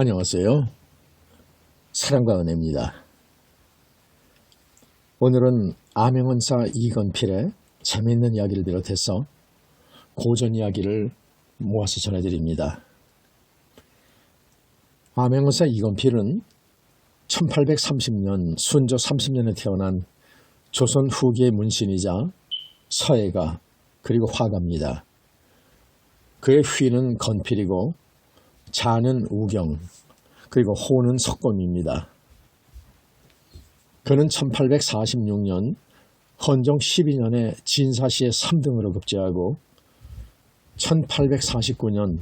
안녕하세요. 사랑과 은혜입니다. 오늘은 암행원사 이건필의 재미있는 이야기를 비롯해서 고전 이야기를 모아서 전해드립니다. 암행원사 이건필은 1830년 순조 30년에 태어난 조선 후기의 문신이자 서예가 그리고 화가입니다. 그의 휘는 건필이고 자는 우경 그리고 호는 석검입니다. 그는 1846년 헌정 12년에 진사시에 3등으로 급제하고 1849년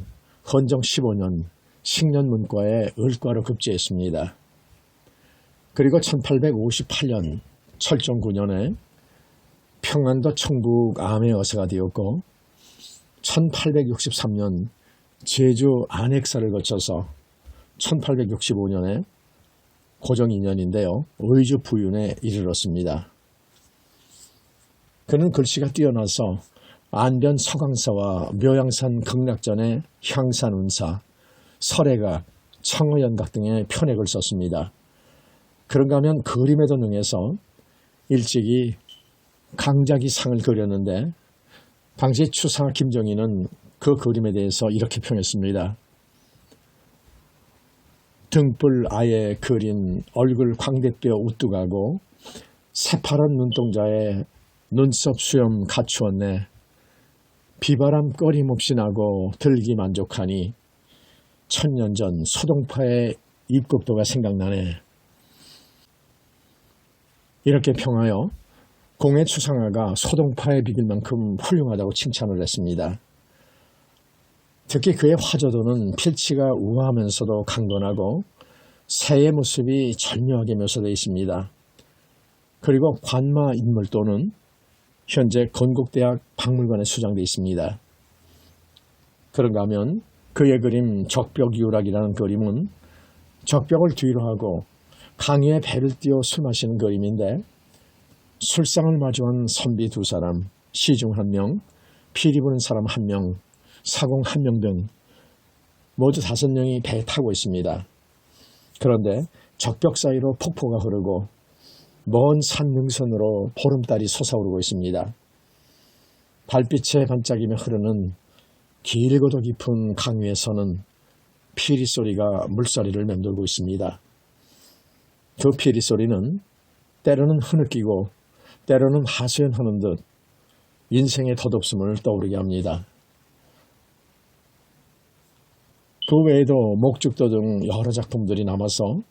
헌정 15년 식년문과에 을과로 급제했습니다. 그리고 1858년 철종 9년에 평안도 청북 암해어사가 되었고 1863년 제주 안핵사를 거쳐서 1865년에 고종 2년인데요. 의주 부윤에 이르렀습니다. 그는 글씨가 뛰어나서 안변 서강사와 묘양산 극락전의 향산운사, 설해가, 청어연각 등의 편액을 썼습니다. 그런가 하면 그림에도 능해서 일찍이 강자기상을 그렸는데 당시 추사 김정희는 그 그림에 대해서 이렇게 평했습니다. 등불 아예 그린 얼굴 광대뼈 우뚝하고 새파란 눈동자에 눈썹 수염 갖추었네. 비바람 꺼림없이 나고 들기 만족하니 천년 전 소동파의 입국도가 생각나네. 이렇게 평하여 공의 추상화가 소동파에 비길 만큼 훌륭하다고 칭찬을 했습니다. 특히 그의 화조도는 필치가 우아하면서도 강건하고 새의 모습이 절묘하게 묘사되어 있습니다. 그리고 관마 인물도는 현재 건국대학 박물관에 수장되어 있습니다. 그런가 하면 그의 그림 적벽이우락이라는 그림은 적벽을 뒤로 하고 강에 배를 띄워 술 마시는 그림인데 술상을 마주한 선비 두 사람, 시중 한 명, 피리 부는 사람 한 명, 사공 한 명 등 모두 5명이 배에 타고 있습니다. 그런데 적벽 사이로 폭포가 흐르고 먼 산 능선으로 보름달이 솟아오르고 있습니다. 달빛에 반짝이며 흐르는 길고도 깊은 강 위에서는 피리 소리가 물소리를 맴돌고 있습니다. 그 피리 소리는 때로는 흐느끼고 때로는 하소연하는 듯 인생의 덧없음을 떠오르게 합니다. 그 외에도 목죽도 등 여러 작품들이 남아서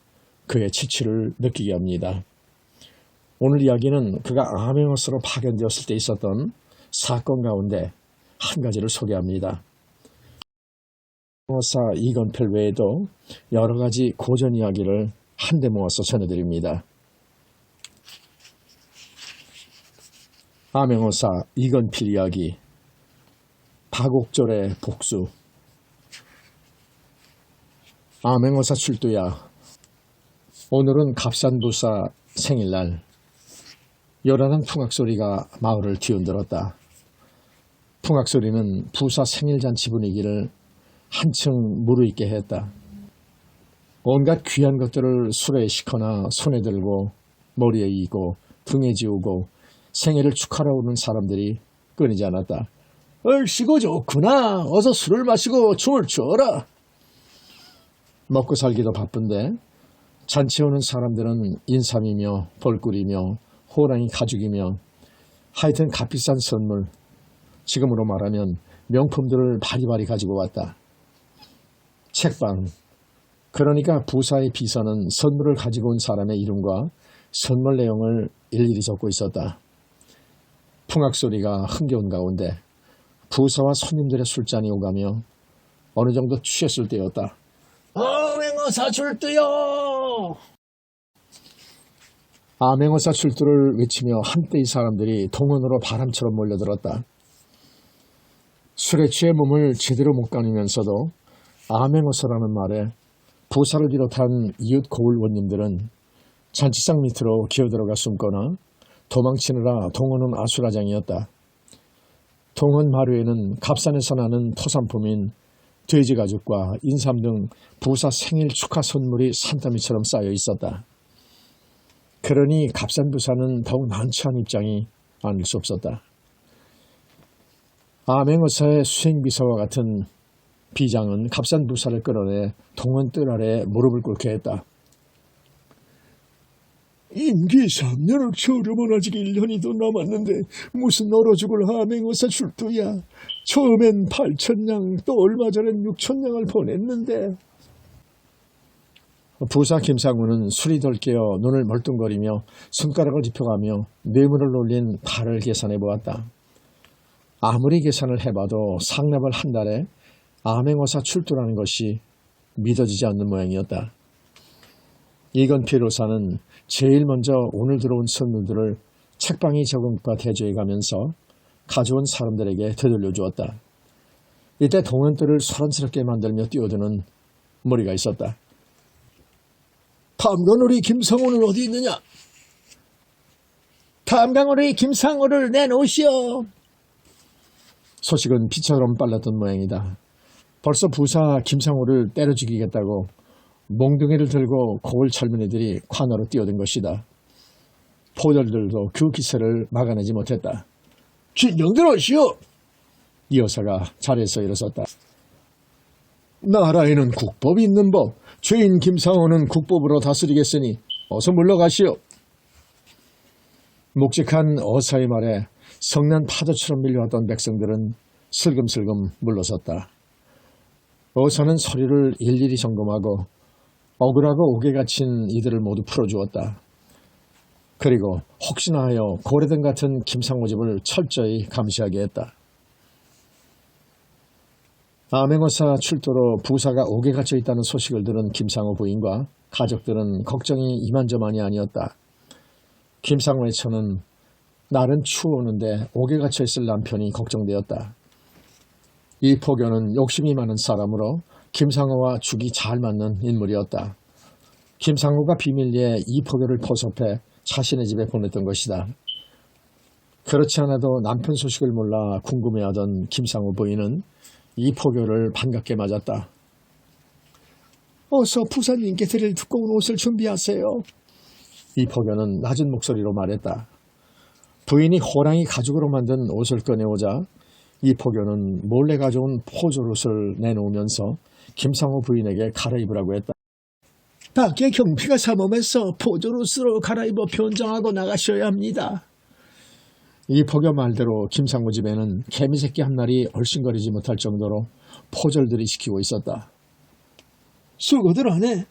그의 치취를 느끼게 합니다. 오늘 이야기는 그가 암행어사로 파견되었을 때 있었던 사건 가운데 한 가지를 소개합니다. 암행어사 이건필 외에도 여러 가지 고전 이야기를 한데 모아서 전해드립니다. 암행어사 이건필 이야기 박옥절의 복수. 암행어사 출두야. 오늘은 갑산부사 생일날. 요란한 풍악소리가 마을을 뒤흔들었다. 풍악소리는 부사 생일잔치 분위기를 한층 무르익게 했다. 온갖 귀한 것들을 수레에 싣거나 손에 들고 머리에 이고 등에 지우고 생일을 축하러 오는 사람들이 끊이지 않았다. 얼씨구 좋구나. 어서 술을 마시고 춤을 추어라. 먹고 살기도 바쁜데 잔치 오는 사람들은 인삼이며 벌꿀이며 호랑이 가죽이며 하여튼 값비싼 선물, 지금으로 말하면 명품들을 바리바리 가지고 왔다. 책방, 그러니까 부사의 비서는 선물을 가지고 온 사람의 이름과 선물 내용을 일일이 적고 있었다. 풍악소리가 흥겨운 가운데 부사와 손님들의 술잔이 오가며 어느 정도 취했을 때였다. 암행어사 출두요! 암행어사 출두를 외치며 한때의 사람들이 동원으로 바람처럼 몰려들었다. 술에 취해 몸을 제대로 못 가누면서도 암행어사라는 말에 부사를 비롯한 이웃 고을원님들은 잔치상 밑으로 기어들어가 숨거나 도망치느라 동원은 아수라장이었다. 동원 마루에는 갑산에서 나는 토산품인 돼지 가죽과 인삼 등 부사 생일 축하 선물이 산더미처럼 쌓여 있었다. 그러니 값싼 부사는 더욱 난처한 입장이 아닐 수 없었다. 암행어사의 수행비서와 같은 비장은 값싼 부사를 끌어내 동원 뜰 아래 무릎을 꿇게 했다. 임기 3년을 처음은 아직 1년이 더 남았는데 무슨 얼어 죽을 암행어사 출두야. 처음엔 8,000냥 또 얼마 전엔 6,000냥을 보냈는데. 부사 김상우는 술이 덜 깨어 눈을 멀뚱거리며 손가락을 짚어가며 뇌물을 올린 달을 계산해 보았다. 아무리 계산을 해봐도 상납을 한 달에 암행어사 출두라는 것이 믿어지지 않는 모양이었다. 이건필 의사는 제일 먼저 오늘 들어온 선물들을 책방이 적응과 대조해 가면서 가져온 사람들에게 되돌려 주었다. 이때 동원들을 소란스럽게 만들며 뛰어드는 머리가 있었다. 탐관오리 김상호는 어디 있느냐? 탐관오리 김상호를 내놓으시오. 소식은 피처럼 빨랐던 모양이다. 벌써 부사 김상호를 때려 죽이겠다고 몽둥이를 들고 고을 젊은 애들이 관으로 뛰어든 것이다. 포졸들도 그 기세를 막아내지 못했다. 진정들 하시오. 이 여사가 자리에서 일어섰다. 나라에는 국법이 있는 법, 죄인 김상호는 국법으로 다스리겠으니 어서 물러가시오. 묵직한 어사의 말에 성난 파도처럼 밀려왔던 백성들은 슬금슬금 물러섰다. 어사는 서류를 일일이 점검하고 억울하고 옥에 갇힌 이들을 모두 풀어주었다. 그리고 혹시나 하여 고래등 같은 김상호 집을 철저히 감시하게 했다. 암행어사 출도로 부사가 옥에 갇혀 있다는 소식을 들은 김상호 부인과 가족들은 걱정이 이만저만이 아니었다. 김상호의 처는 날은 추우는데 옥에 갇혀 있을 남편이 걱정되었다. 이 포교는 욕심이 많은 사람으로 김상호와 죽이 잘 맞는 인물이었다. 김상호가 비밀리에 이 포교를 포섭해 자신의 집에 보냈던 것이다. 그렇지 않아도 남편 소식을 몰라 궁금해하던 김상호 부인은 이 포교를 반갑게 맞았다. 어서 부사님께 드릴 두꺼운 옷을 준비하세요. 이 포교는 낮은 목소리로 말했다. 부인이 호랑이 가죽으로 만든 옷을 꺼내오자 이 포교는 몰래 가져온 포졸옷을 내놓으면서 김상호 부인에게 갈아입으라고 했다. 밖에 경비가 삼엄해서 포졸옷으로 갈아입어 변장하고 나가셔야 합니다. 이 포교 말대로 김상호 집에는 개미새끼 한 마리 얼씬거리지 못할 정도로 포졸들이 지키고 있었다. 수고들 하네.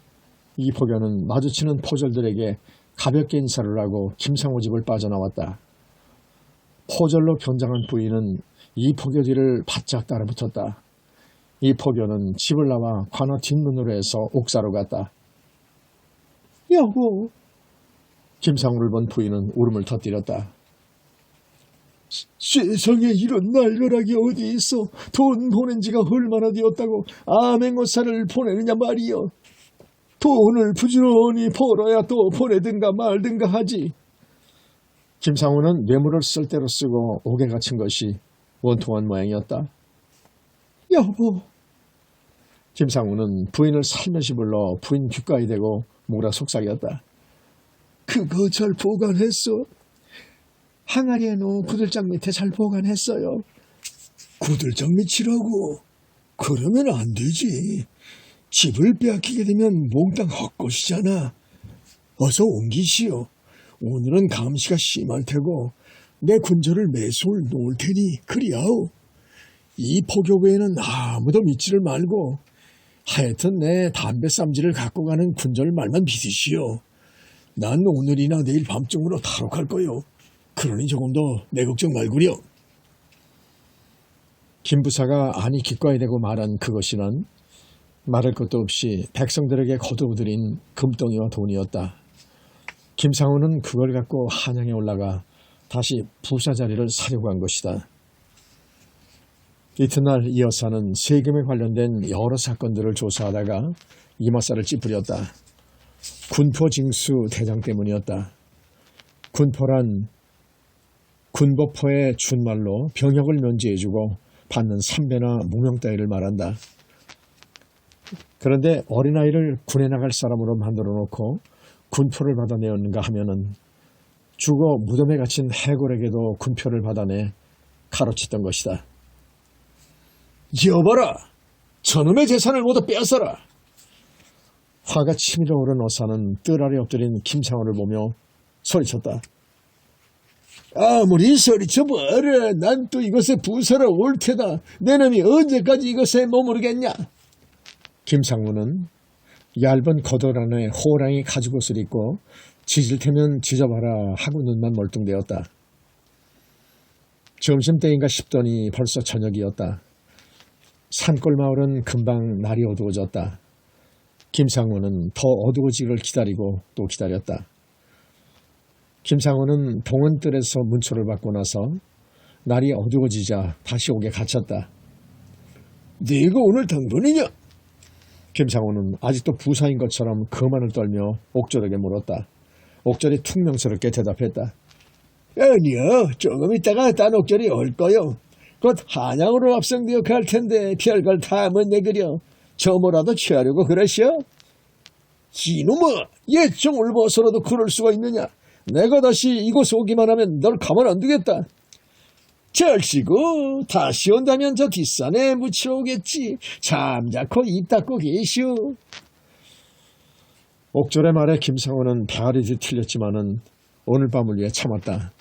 이 포교는 마주치는 포졸들에게 가볍게 인사를 하고 김상호 집을 빠져나왔다. 포졸로 변장한 부인은 이 포교 뒤를 바짝 따라붙었다. 이 포교는 집을 나와 관아 뒷문으로 해서 옥사로 갔다. 여보. 김상우를 본 부인은 울음을 터뜨렸다. 세상에 이런 날벼락이 어디 있어. 돈 보낸 지가 얼마나 되었다고 암행어사를 보내느냐 말이여. 돈을 부지런히 벌어야 또 보내든가 말든가 하지. 김상우는 뇌물을 쓸대로 쓰고 옥에 갇힌 것이 원통한 모양이었다. 여보. 김상우는 부인을 살며시 불러 부인 귓가에 대고 뭐라 속삭였다. 그거 잘 보관했어. 항아리에 놓은 구들장 밑에 잘 보관했어요. 구들장 밑이라고? 그러면 안 되지. 집을 빼앗기게 되면 몽땅 헛것이잖아. 어서 옮기시오. 오늘은 감시가 심할 테고 내 군저를 매솔 놓을 테니 그리하오. 이 포교부에는 아무도 믿지를 말고 하여튼 내 담배 쌈지를 갖고 가는 군절 말만 믿으시오. 난 오늘이나 내일 밤중으로 탈옥할 거요. 그러니 조금 더 내 걱정 말구려. 김부사가 안이 귓가에 대고 말한 그것이란 말할 것도 없이 백성들에게 거두어들인 금덩이와 돈이었다. 김상우는 그걸 갖고 한양에 올라가 다시 부사 자리를 사려고 한 것이다. 이튿날 이 여사는 세금에 관련된 여러 사건들을 조사하다가 이마살을 찌푸렸다. 군포 징수 대장 때문이었다. 군포란 군법포의 준말로 병역을 면제해주고 받는 삼배나 무명 따위를 말한다. 그런데 어린아이를 군에 나갈 사람으로 만들어 놓고 군표를 받아내었는가 하면은 죽어 무덤에 갇힌 해골에게도 군표를 받아내 가로챘던 것이다. 여봐라! 저놈의 재산을 모두 빼앗아라! 화가 치밀어 오른 어사는 뜰 아래 엎드린 김상호를 보며 소리쳤다. 아무리 소리쳐 뭐라, 난 또 이것에 부서러 올 테다. 내 놈이 언제까지 이것에 머무르겠냐. 김상무는 얇은 겉옷 안에 호랑이 가죽옷을 입고 지질 테면 지져봐라 하고 눈만 멀뚱대었다. 점심때인가 싶더니 벌써 저녁이었다. 산골 마을은 금방 날이 어두워졌다. 김상우는 더 어두워지기를 기다리고 또 기다렸다. 김상우는 동원뜰에서 문초를 받고 나서 날이 어두워지자 다시 옥에 갇혔다. 네가 오늘 당번이냐? 김상우는 아직도 부사인 것처럼 거만을 떨며 옥졸에게 물었다. 옥졸이 퉁명스럽게 대답했다. 아니요, 조금 있다가 딴 옥졸이 올 거요. 곧 한양으로 압송되어 갈 텐데 별걸 다 못 내그려. 점호라도 취하려고 그러시오? 이놈아, 예정을 벗어라도 그럴 수가 있느냐? 내가 다시 이곳 오기만 하면 널 가만 안 두겠다. 절시고 다시 온다면 저 뒷산에 묻혀 오겠지. 잠자코 입 닫고 계시오. 옥졸의 말에 김상우는 배알이 뒤틀렸지만은 오늘 밤을 위해 참았다.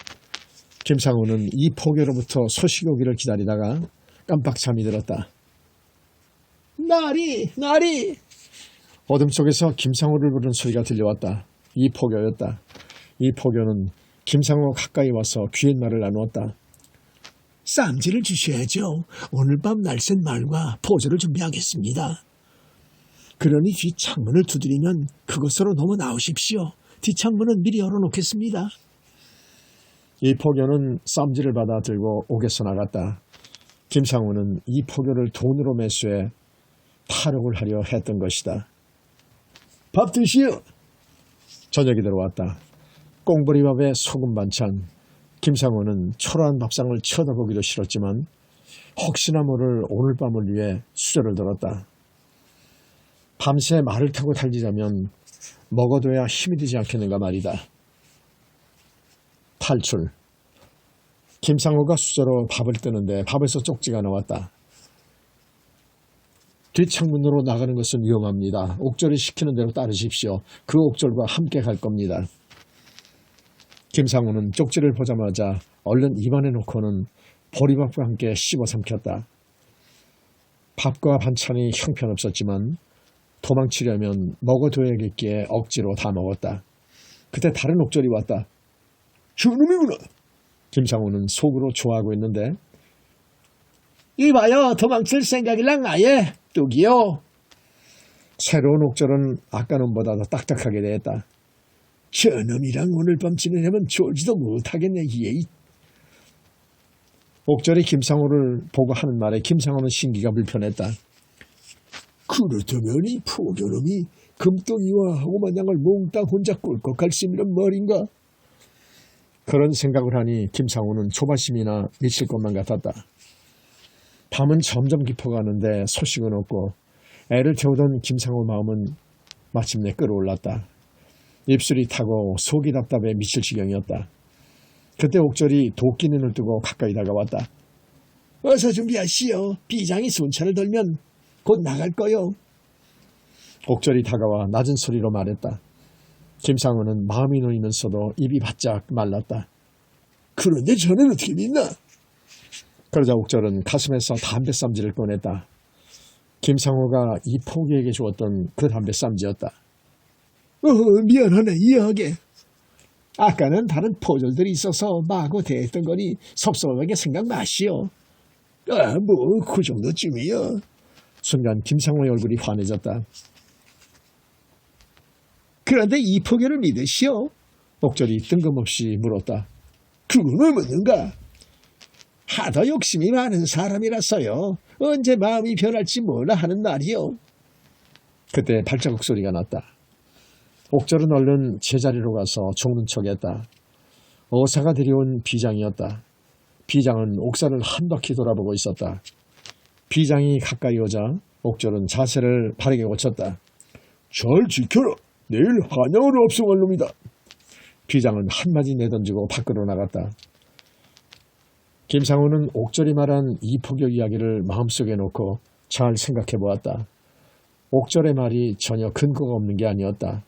김상우는 이 포교로부터 소식이 오기를 기다리다가 깜빡 잠이 들었다. 나리! 어둠 속에서 김상우를 부르는 소리가 들려왔다. 이 포교였다. 이 포교는 김상우 가까이 와서 귀옛말을 나누었다. 쌈지를 주셔야죠. 오늘 밤 날쌘 말과 포도를 준비하겠습니다. 그러니 뒷창문을 두드리면 그곳으로 넘어 나오십시오. 뒷창문은 미리 열어놓겠습니다. 이 포교는 쌈지를 받아 들고 옥에서 나갔다. 김상우는 이 포교를 돈으로 매수해 탈옥을 하려 했던 것이다. 밥 드시오. 저녁이 들어왔다. 꽁보리밥에 소금 반찬. 김상우는 초라한 밥상을 쳐다보기도 싫었지만 혹시나 모를 오늘 밤을 위해 수저를 들었다. 밤새 말을 타고 달리자면 먹어둬야 힘이 되지 않겠는가 말이다. 탈출. 김상우가 수저로 밥을 뜨는데 밥에서 쪽지가 나왔다. 뒷창문으로 나가는 것은 위험합니다. 옥졸이 시키는 대로 따르십시오. 그 옥졸과 함께 갈 겁니다. 김상우는 쪽지를 보자마자 얼른 입안에 넣고는 보리밥과 함께 씹어 삼켰다. 밥과 반찬이 형편없었지만 도망치려면 먹어둬야겠기에 억지로 다 먹었다. 그때 다른 옥졸이 왔다. 저놈이구나. 김상우는 속으로 좋아하고 있는데 이봐요, 도망칠 생각이랑 아예 뚝이요. 새로운 옥졸은 아까 놈보다 더 딱딱하게 대했다. 저놈이랑 오늘 밤 지내려면 졸지도 못하겠네. 예이. 옥졸이 김상우를 보고 하는 말에 김상우는 신기가 불편했다. 그렇다면 이 포교놈이 금덩이와 오마냥을 몽땅 혼자 꿀꺽 갈 셈이란 말인가? 그런 생각을 하니 김상우는 조바심이나 미칠 것만 같았다. 밤은 점점 깊어가는데 소식은 없고 애를 태우던 김상우 마음은 마침내 끌어올랐다. 입술이 타고 속이 답답해 미칠 지경이었다. 그때 옥졸이 도끼 눈을 뜨고 가까이 다가왔다. 어서 준비하시오. 비장이 순찰을 돌면 곧 나갈 거요. 옥졸이 다가와 낮은 소리로 말했다. 김상우는 마음이 놓이면서도 입이 바짝 말랐다. 그런데 저는 어떻게 믿나? 그러자 옥졸은 가슴에서 담배 쌈지를 꺼냈다. 김상우가 이 포기에게 주었던 그 담배 쌈지였다. 미안하네, 이해하게. 아까는 다른 포졸들이 있어서 마구 대했던 거니 섭섭하게 생각 마시오. 그 정도쯤이야. 순간 김상우의 얼굴이 환해졌다. 그런데 이 포교를 믿으시오? 옥졸이 뜬금없이 물었다. 그건 왜 묻는가? 하도 욕심이 많은 사람이라서요. 언제 마음이 변할지 몰라 하는 말이요. 그때 발자국 소리가 났다. 옥졸은 얼른 제자리로 가서 죽는 척했다. 어사가 들여온 비장이었다. 비장은 옥사를 한 바퀴 돌아보고 있었다. 비장이 가까이 오자 옥졸은 자세를 바르게 고쳤다. 잘 지켜라. 내일 한양으로 압송할 놈이다. 비장은 한마디 내던지고 밖으로 나갔다. 김상우는 옥졸이 말한 이포교 이야기를 마음속에 놓고 잘 생각해 보았다. 옥졸의 말이 전혀 근거가 없는 게 아니었다.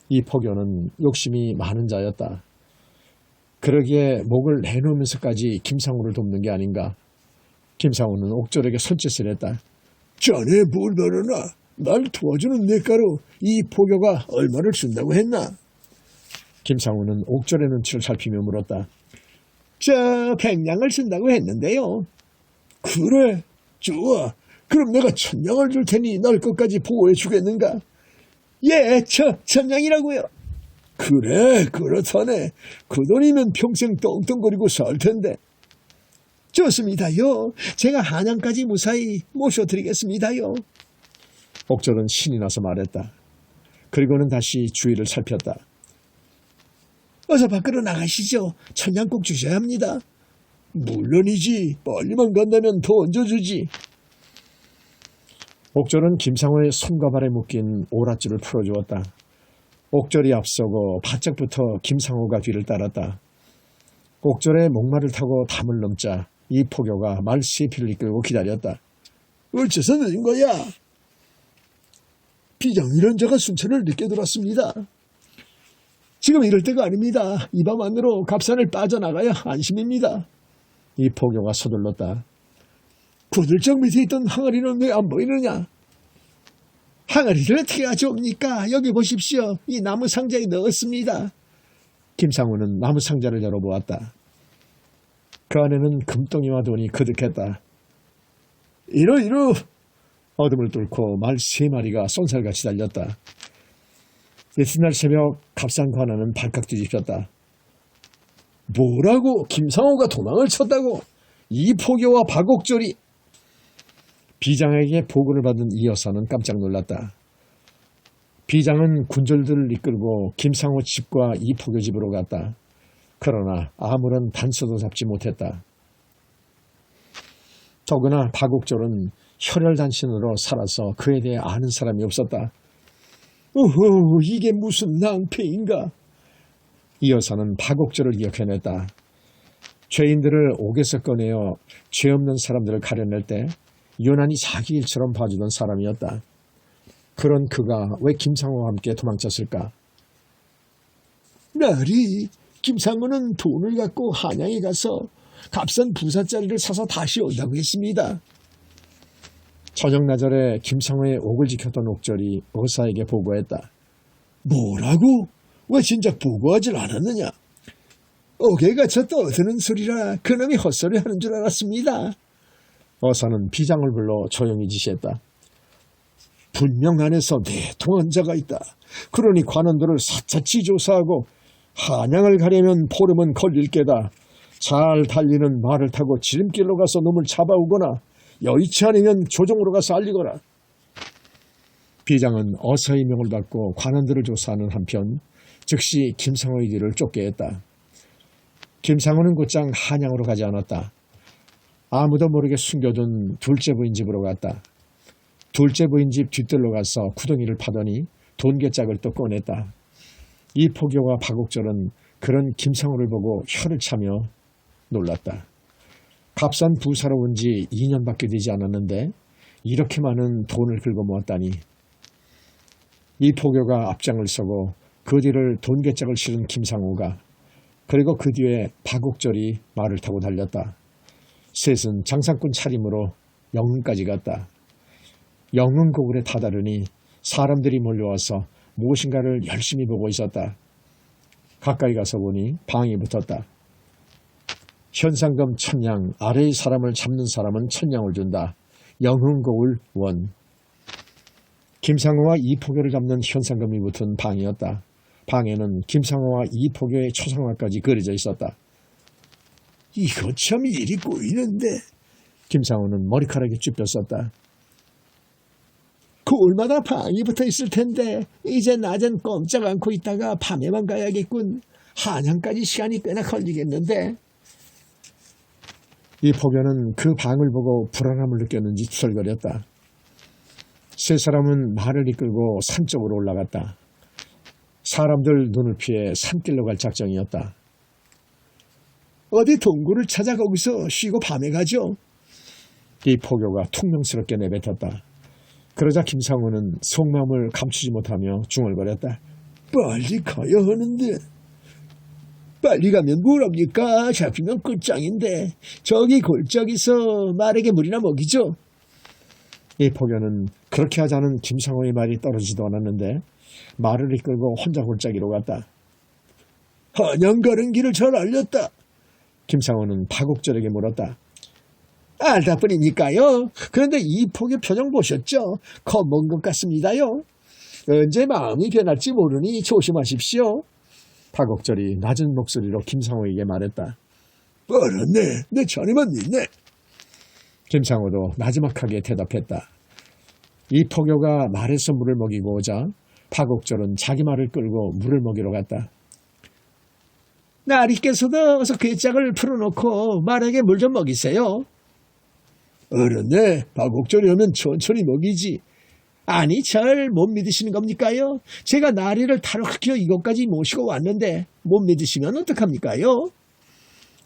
이포교는 욕심이 많은 자였다. 그러기에 목을 내놓으면서까지 김상우를 돕는 게 아닌가. 김상우는 옥졸에게 손짓을 했다. 자네 뭘 말하나? 날 도와주는 대가로 이 포교가 얼마를 준다고 했나? 김상우는 옥졸의 눈치를 살피며 물었다. 저 100냥을 준다고 했는데요. 그래? 좋아. 그럼 내가 1000냥을 줄 테니 널 끝까지 보호해 주겠는가? 예, 1000냥이라고요. 그래, 그렇다네. 그 돈이면 평생 떵떵거리고 살 텐데. 좋습니다요. 제가 한양까지 무사히 모셔드리겠습니다요. 옥졸은 신이 나서 말했다. 그리고는 다시 주위를 살폈다. 어서 밖으로 나가시죠. 1000냥 꼭 주셔야 합니다. 물론이지. 빨리만 간다면 더 얹어주지. 옥졸은 김상우의 손과 발에 묶인 오랏줄을 풀어주었다. 옥졸이 앞서고 바짝부터 김상우가 뒤를 따랐다. 옥졸의 목마를 타고 담을 넘자 이 포교가 말시피를 이끌고 기다렸다. 어째서 늦은 거야? 비장 이런 자가 순천을 늦게 들었습니다. 지금 이럴 때가 아닙니다. 이 밤 안으로 갑산을 빠져나가야 안심입니다. 이 포교가 서둘렀다. 구들정 밑에 있던 항아리는 왜 안 보이느냐? 항아리를 어떻게 가져옵니까? 여기 보십시오. 이 나무 상자에 넣었습니다. 김상우는 나무 상자를 열어보았다. 그 안에는 금덩이와 돈이 그득했다. 이러 어둠을 뚫고 말 3마리가 쏜살같이 달렸다. 이튿날 새벽 갑산 관아는 발칵 뒤집혔다. 뭐라고? 김상우가 도망을 쳤다고? 이 포교와 박옥졸이. 비장에게 보고를 받은 이 여사는 깜짝 놀랐다. 비장은 군졸들을 이끌고 김상우 집과 이 포교 집으로 갔다. 그러나 아무런 단서도 잡지 못했다. 더구나 박옥졸은 혈혈단신으로 살아서 그에 대해 아는 사람이 없었다. 오호, 이게 무슨 낭패인가? 이 여사는 박옥졸을 기억해냈다. 죄인들을 옥에서 꺼내어 죄 없는 사람들을 가려낼 때 유난히 자기 일처럼 봐주던 사람이었다. 그런 그가 왜 김상우와 함께 도망쳤을까? 나리, 김상우는 돈을 갖고 한양에 가서 값싼 부사짜리를 사서 다시 온다고 했습니다. 저녁나절에 김상우의 옥을 지켰던 옥졸이 어사에게 보고했다. 뭐라고? 왜 진작 보고하질 않았느냐? 옥에 갇혀 떠드는 소리라 그놈이 헛소리 하는 줄 알았습니다. 어사는 비장을 불러 조용히 지시했다. 분명 안에서 내통한 자가 있다. 그러니 관원들을 사차치 조사하고 한양을 가려면 보름은 걸릴 게다. 잘 달리는 말을 타고 지름길로 가서 놈을 잡아오거나 여의치 않으면 조정으로 가서 알리거라. 비장은 어사의 명을 받고 관원들을 조사하는 한편 즉시 김상우의 뒤를 쫓게 했다. 김상우는 곧장 한양으로 가지 않았다. 아무도 모르게 숨겨둔 둘째 부인 집으로 갔다. 둘째 부인 집 뒤뜰로 가서 구덩이를 파더니 돈개짝을 또 꺼냈다. 이 포교와 박옥졸은 그런 김상우를 보고 혀를 차며 놀랐다. 값싼 부사로 온 지 2년밖에 되지 않았는데 이렇게 많은 돈을 긁어 모았다니. 이 포교가 앞장을 서고 그 뒤를 돈개짝을 실은 김상우가 그리고 그 뒤에 박옥졸이 말을 타고 달렸다. 셋은 장사꾼 차림으로 영흥까지 갔다. 영흥고을에 다다르니 사람들이 몰려와서 무엇인가를 열심히 보고 있었다. 가까이 가서 보니 방이 붙었다. 현상금 1000냥, 아래의 사람을 잡는 사람은 1000냥을 준다. 영흥고을 원. 김상우와 이포교를 잡는 현상금이 붙은 방이었다. 방에는 김상우와 이포교의 초상화까지 그려져 있었다. 이거 참 일이 꼬이는데. 김상우는 머리카락이 쭈뼛었다. 고을마다 방이 붙어 있을 텐데 이제 낮엔 꼼짝 않고 있다가 밤에만 가야겠군. 한양까지 시간이 꽤나 걸리겠는데. 이 포교는 그 방을 보고 불안함을 느꼈는지 투덜거렸다. 세 사람은 말을 이끌고 산 쪽으로 올라갔다. 사람들 눈을 피해 산길로 갈 작정이었다. 어디 동굴을 찾아 거기서 쉬고 밤에 가죠. 이 포교가 퉁명스럽게 내뱉었다. 그러자 김상우는 속마음을 감추지 못하며 중얼거렸다. 빨리 가야 하는데. 빨리 가면 뭐랍니까? 잡히면 끝장인데. 저기 골짜기서 말에게 물이나 먹이죠. 이 포교는 그렇게 하자는 김상우의 말이 떨어지도 않았는데 말을 이끌고 혼자 골짜기로 갔다. 한양 가는 길을 잘 알렸다. 김상우는 파국절에게 물었다. 알다 뿐이니까요. 그런데 이 포교 표정 보셨죠? 겁먹은 것 같습니다요. 언제 마음이 변할지 모르니 조심하십시오. 파국절이 낮은 목소리로 김상우에게 말했다. 알았네. 내 자네만 믿네. 김상우도 나지막하게 대답했다. 이 포교가 말에서 물을 먹이고 오자 파국절은 자기 말을 끌고 물을 먹이러 갔다. 나리께서도 어서 괴짝을 풀어놓고 말에게 물 좀 먹이세요. 어른네, 파국절이 오면 천천히 먹이지. 아니, 절 못 믿으시는 겁니까요? 제가 나리를 탈옥시켜 이곳까지 모시고 왔는데 못 믿으시면 어떡합니까요?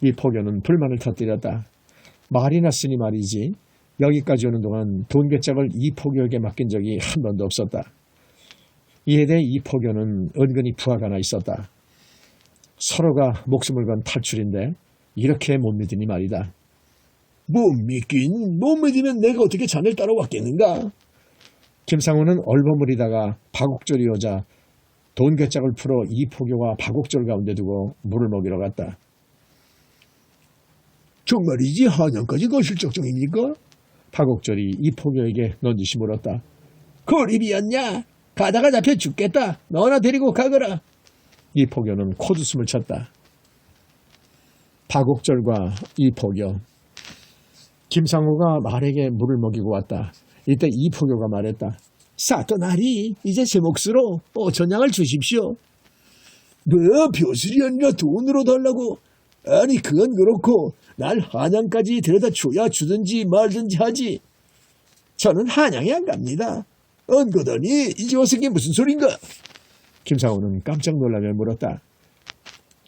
이 포교는 불만을 터뜨렸다. 말이 났으니 말이지. 여기까지 오는 동안 돈괴짝을 이 포교에게 맡긴 적이 한 번도 없었다. 이에 대해 이 포교는 은근히 부하가 나 있었다. 서로가 목숨을 건 탈출인데 이렇게 못 믿으니 말이다. 못 믿긴 못 믿으면 내가 어떻게 자네를 따라왔겠는가? 김상우는 얼버무리다가 파국절이 오자 돈괴짝을 풀어 이 포교와 파국절 가운데 두고 물을 먹이러 갔다. 정말이지 한양까지 가실 작정입니까? 파국절이 이 포교에게 넌지시 물었다. 고립이었냐? 가다가 잡혀 죽겠다. 너나 데리고 가거라. 이 포교는 코웃음을 쳤다. 파국절과 이 포교. 김상우가 말에게 물을 먹이고 왔다. 이때 이 포교가 말했다. 사또나리, 이제 제 몫으로 5천냥을 주십시오. 뭐 벼슬이 아니라 돈으로 달라고? 아니 그건 그렇고 날 한양까지 데려다 줘야 주든지 말든지 하지. 저는 한양에 안 갑니다. 언거더니 이제 와서 이게 무슨 소린가? 김상우는 깜짝 놀라며 물었다.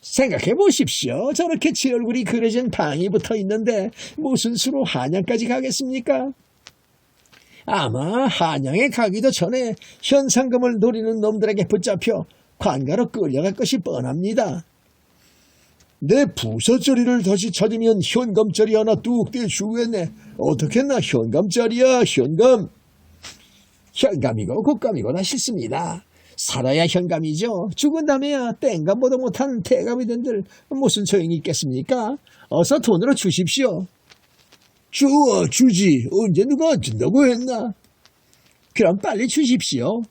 생각해 보십시오. 저렇게 제 얼굴이 그려진 방이 붙어 있는데 무슨 수로 한양까지 가겠습니까? 아마 한양에 가기도 전에 현상금을 노리는 놈들에게 붙잡혀 관가로 끌려갈 것이 뻔합니다. 내 부서자리를 다시 찾으면 현금짜리 하나 뚝 떼주겠네. 어떻겠나 현금짜리야 현금. 현감이고 곶감이고 다 싫습니다. 살아야 현감이죠. 죽은 다음에야 땡감보다 못한 대감이 된들 무슨 소용이 있겠습니까? 어서 돈으로 주십시오. 주지. 언제 누가 안 준다고 했나? 그럼 빨리 주십시오.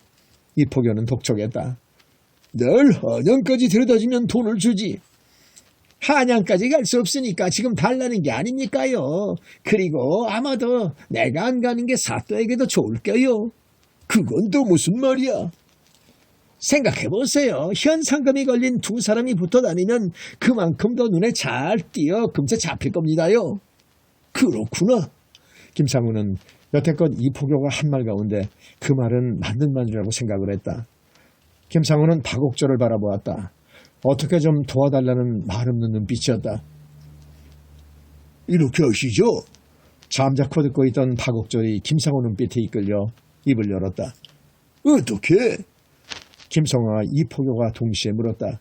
이 포교는 독촉했다. 널 한양까지 데려다주면 돈을 주지. 한양까지 갈 수 없으니까 지금 달라는 게 아닙니까요. 그리고 아마도 내가 안 가는 게 사또에게도 좋을 거요. 그건 또 무슨 말이야? 생각해보세요. 현상금이 걸린 두 사람이 붙어 다니면 그만큼 더 눈에 잘 띄어 금세 잡힐 겁니다요. 그렇구나. 김상우는 여태껏 이 포교가 한 말 가운데 그 말은 맞는 말이라고 생각을 했다. 김상우는 파국절을 바라보았다. 어떻게 좀 도와달라는 말 없는 눈빛이었다. 이렇게 하시죠. 잠자코 듣고 있던 파국절이 김상우 눈빛에 이끌려 입을 열었다. 어떻게? 김성화와 이 포교가 동시에 물었다.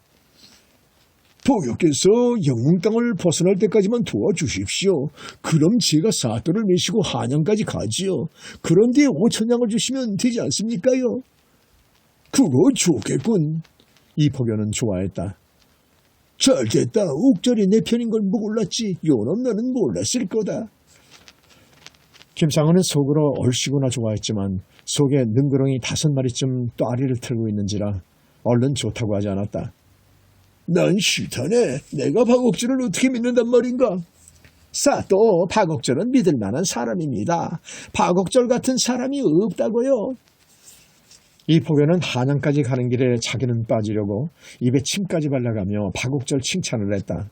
포교께서 영웅 땅을 벗어날 때까지만 도와주십시오. 그럼 제가 사또를 메시고 한양까지 가지요. 그런 뒤에 5천냥을 주시면 되지 않습니까요? 그거 좋겠군. 이 포교는 좋아했다. 잘됐다. 옥절이 내 편인 걸 몰랐지. 요놈 너는 몰랐을 거다. 김상은은 속으로 얼씨구나 좋아했지만 속에 능그렁이 5마리쯤 또아리를 틀고 있는지라 얼른 좋다고 하지 않았다. 난 싫다네. 내가 박옥절을 어떻게 믿는단 말인가? 사또 박옥절은 믿을 만한 사람입니다. 박옥절 같은 사람이 없다고요. 이 포교는 한양까지 가는 길에 자기는 빠지려고 입에 침까지 발라가며 박옥절 칭찬을 했다.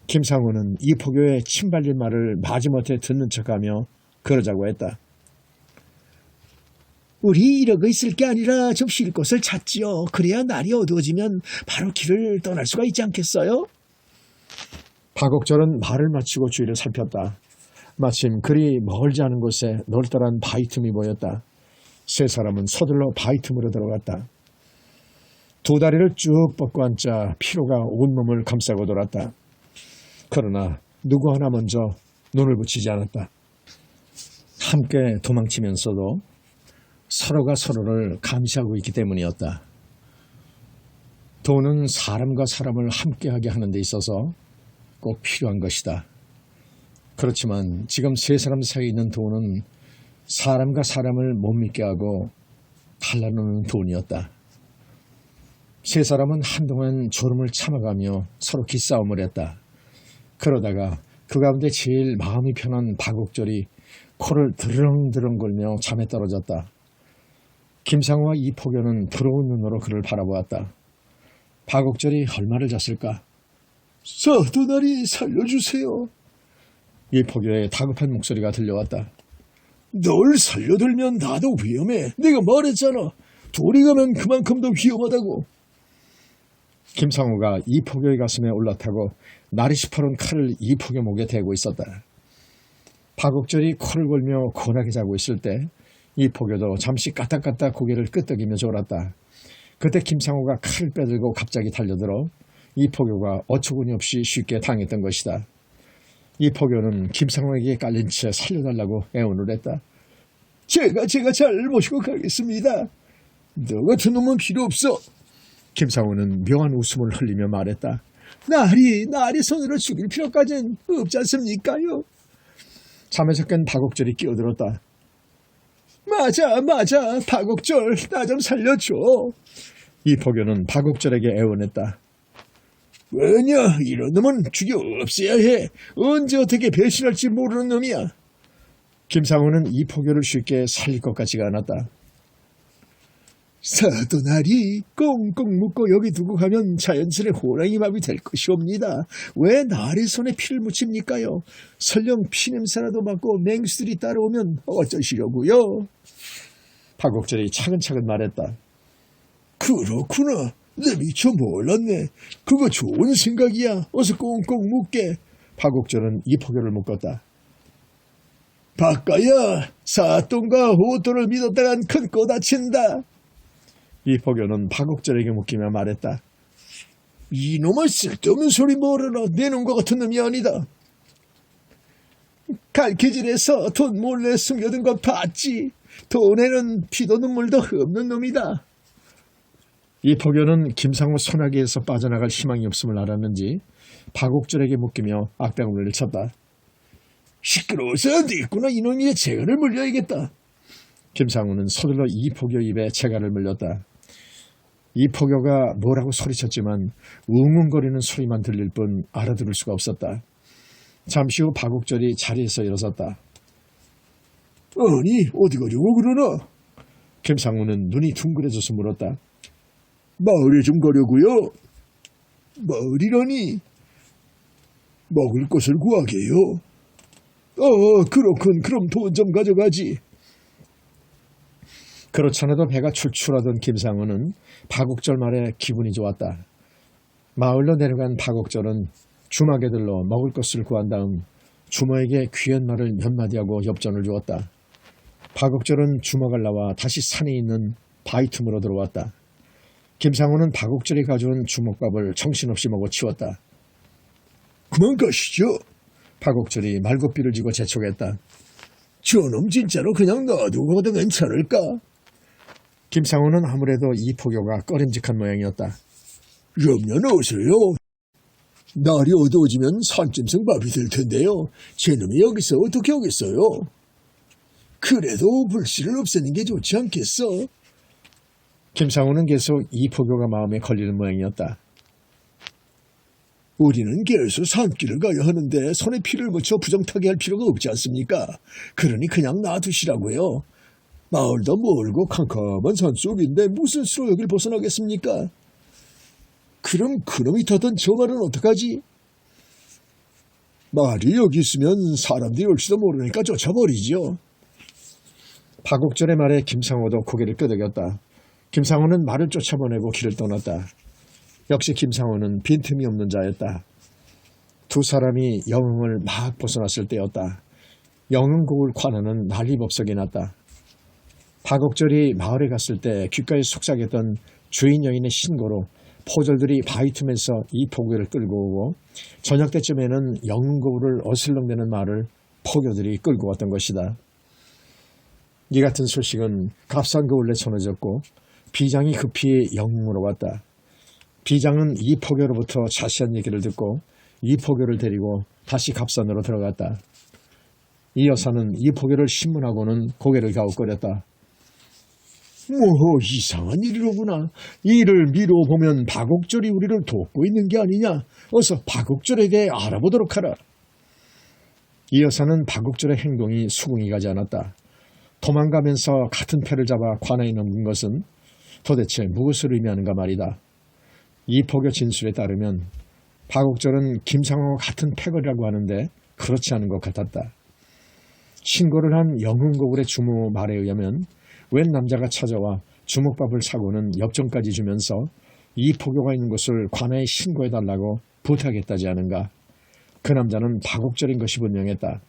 김상우는 이 포교의 침 발린 말을 마지못해 듣는 척하며 그러자고 했다. 우리 이러고 있을 게 아니라 좀 쉴 곳을 찾지요. 그래야 날이 어두워지면 바로 길을 떠날 수가 있지 않겠어요? 박옥절은 말을 마치고 주위를 살폈다. 마침 그리 멀지 않은 곳에 널따란 바위 틈이 보였다. 세 사람은 서둘러 바위 틈으로 들어갔다. 두 다리를 쭉 뻗고 앉자 피로가 온몸을 감싸고 돌았다. 그러나 누구 하나 먼저 눈을 붙이지 않았다. 함께 도망치면서도 서로가 서로를 감시하고 있기 때문이었다. 돈은 사람과 사람을 함께하게 하는 데 있어서 꼭 필요한 것이다. 그렇지만 지금 세 사람 사이에 있는 돈은 사람과 사람을 못 믿게 하고 갈라놓는 돈이었다. 세 사람은 한동안 졸음을 참아가며 서로 기싸움을 했다. 그러다가 그 가운데 제일 마음이 편한 박옥절이 코를 드렁드렁 걸며 잠에 떨어졌다. 김상우와 이포교는 부러운 눈으로 그를 바라보았다. 박옥절이 얼마를 잤을까? 사도나리 살려주세요. 이포교의 다급한 목소리가 들려왔다. 널 살려들면 나도 위험해. 내가 말했잖아. 둘이 가면 그만큼 더 위험하다고. 김상우가 이포교의 가슴에 올라타고 나리 시퍼런 칼을 이포교 목에 대고 있었다. 박옥절이 코를 골며 고나게 자고 있을 때 이포교도 잠시 까딱까딱 고개를 끄덕이며 졸았다. 그때 김상우가 칼을 빼들고 갑자기 달려들어 이포교가 어처구니 없이 쉽게 당했던 것이다. 이포교는 김상우에게 깔린 채 살려달라고 애원을 했다. 제가 잘 모시고 가겠습니다. 너 같은 놈은 필요 없어. 김상우는 묘한 웃음을 흘리며 말했다. 나리 손으로 죽일 필요까지는 없지 않습니까요? 잠에서 깬 박옥절이 끼어들었다. 맞아 박옥절 나 좀 살려줘. 이포교는 박옥절에게 애원했다. 왜냐 이런 놈은 죽여 없애야 해. 언제 어떻게 배신할지 모르는 놈이야. 김상우는 이포교를 쉽게 살릴 것 같지가 않았다. 사도나리 꽁꽁 묶고 여기 두고 가면 자연스레 호랑이밥이 될 것이옵니다. 왜 나리 손에 피를 묻힙니까요? 설령 피냄새라도 맡고 맹수들이 따라오면 어쩌시려고요? 박옥절이 차근차근 말했다. 그렇구나. 내 미처 몰랐네. 그거 좋은 생각이야. 어서 꽁꽁 묶게. 박옥절은 이포교를 묶었다. 박가야 사돈과 호돈을 믿었다간 큰 거 다친다. 이포교는 박옥절에게 묶이며 말했다. 이놈의 쓸데없는 소리 뭐라나. 내 놈과 같은 놈이 아니다. 갈퀴질에서 돈 몰래 숨겨둔 것 봤지. 돈에는 피도 눈물도 없는 놈이다. 이포교는 김상우 소나기에서 빠져나갈 희망이 없음을 알았는지 박옥절에게 묶이며 악당을 쳤다. 시끄러워서 안 되겠구나. 이놈이 재갈을 물려야겠다. 김상우는 서둘러 이포교 입에 재갈을 물렸다. 이포교가 뭐라고 소리쳤지만 웅웅거리는 소리만 들릴 뿐 알아들을 수가 없었다. 잠시 후 박옥절이 자리에서 일어섰다. 아니 어디 가려고 그러나? 김상우는 눈이 둥그레져서 물었다. 마을에 좀 가려고요. 마을이라니? 먹을 것을 구하게요. 그렇군. 그럼 돈 좀 가져가지. 그렇잖아도 배가 출출하던 김상우는 박옥절 말에 기분이 좋았다. 마을로 내려간 박옥절은 주막에 들러 먹을 것을 구한 다음 주모에게 귀한 말을 몇 마디 하고 엽전을 주었다. 박옥절은 주막을 나와 다시 산에 있는 바위 틈으로 들어왔다. 김상우는 박옥절이 가져온 주먹밥을 정신없이 먹어 치웠다. 그만 가시죠. 박옥절이 말고삐를 쥐고 재촉했다. 저놈 진짜로 그냥 놔두고 가도 괜찮을까? 김상우는 아무래도 이포교가 꺼림직한 모양이었다. 염려 넣으세요. 날이 어두워지면 산짐승 밥이 될 텐데요. 제놈이 여기서 어떻게 오겠어요? 그래도 불씨를 없애는 게 좋지 않겠어? 김상우는 계속 이포교가 마음에 걸리는 모양이었다. 우리는 계속 산길을 가야 하는데 손에 피를 묻혀 부정타게 할 필요가 없지 않습니까? 그러니 그냥 놔두시라고요. 마을도 멀고 캄캄한 산속인데 무슨 수로 여길 벗어나겠습니까? 그럼 그놈이 타던 저 말은 어떡하지? 말이 여기 있으면 사람들이 올지도 모르니까 쫓아버리죠. 파국절의 말에 김상호도 고개를 끄덕였다. 김상호는 말을 쫓아보내고 길을 떠났다. 역시 김상호는 빈틈이 없는 자였다. 두 사람이 영흥을 막 벗어났을 때였다. 영흥고을 관하는 난리법석이 났다. 파국절이 마을에 갔을 때 귓가에 속삭였던 주인 여인의 신고로 포졸들이 바위 틈에서 이 포교를 끌고 오고 저녁 때쯤에는 영흥고을을 어슬렁대는 말을 포교들이 끌고 왔던 것이다. 이 같은 소식은 갑산거울에 전해졌고 비장이 급히 영흥으로 왔다. 비장은 이 포교로부터 자세한 얘기를 듣고 이 포교를 데리고 다시 갑산으로 들어갔다. 이 여사는 이 포교를 신문하고는 고개를 갸웃거렸다. 뭐 이상한 일이로구나. 이를 미뤄보면 파국절이 우리를 돕고 있는 게 아니냐. 어서 파국절에 대해 알아보도록 하라. 이 여사는 파국절의 행동이 수긍이 가지 않았다. 도망가면서 같은 패를 잡아 관아에 넘긴 것은 도대체 무엇을 의미하는가 말이다. 이 포교 진술에 따르면 파국절은 김상호와 같은 패거리라고 하는데 그렇지 않은 것 같았다. 신고를 한 영흥고을의 주모 말에 의하면 웬 남자가 찾아와 주먹밥을 사고는 엽전까지 주면서 이 포교가 있는 곳을 관아에 신고해달라고 부탁했다지 않은가. 그 남자는 파국절인 것이 분명했다.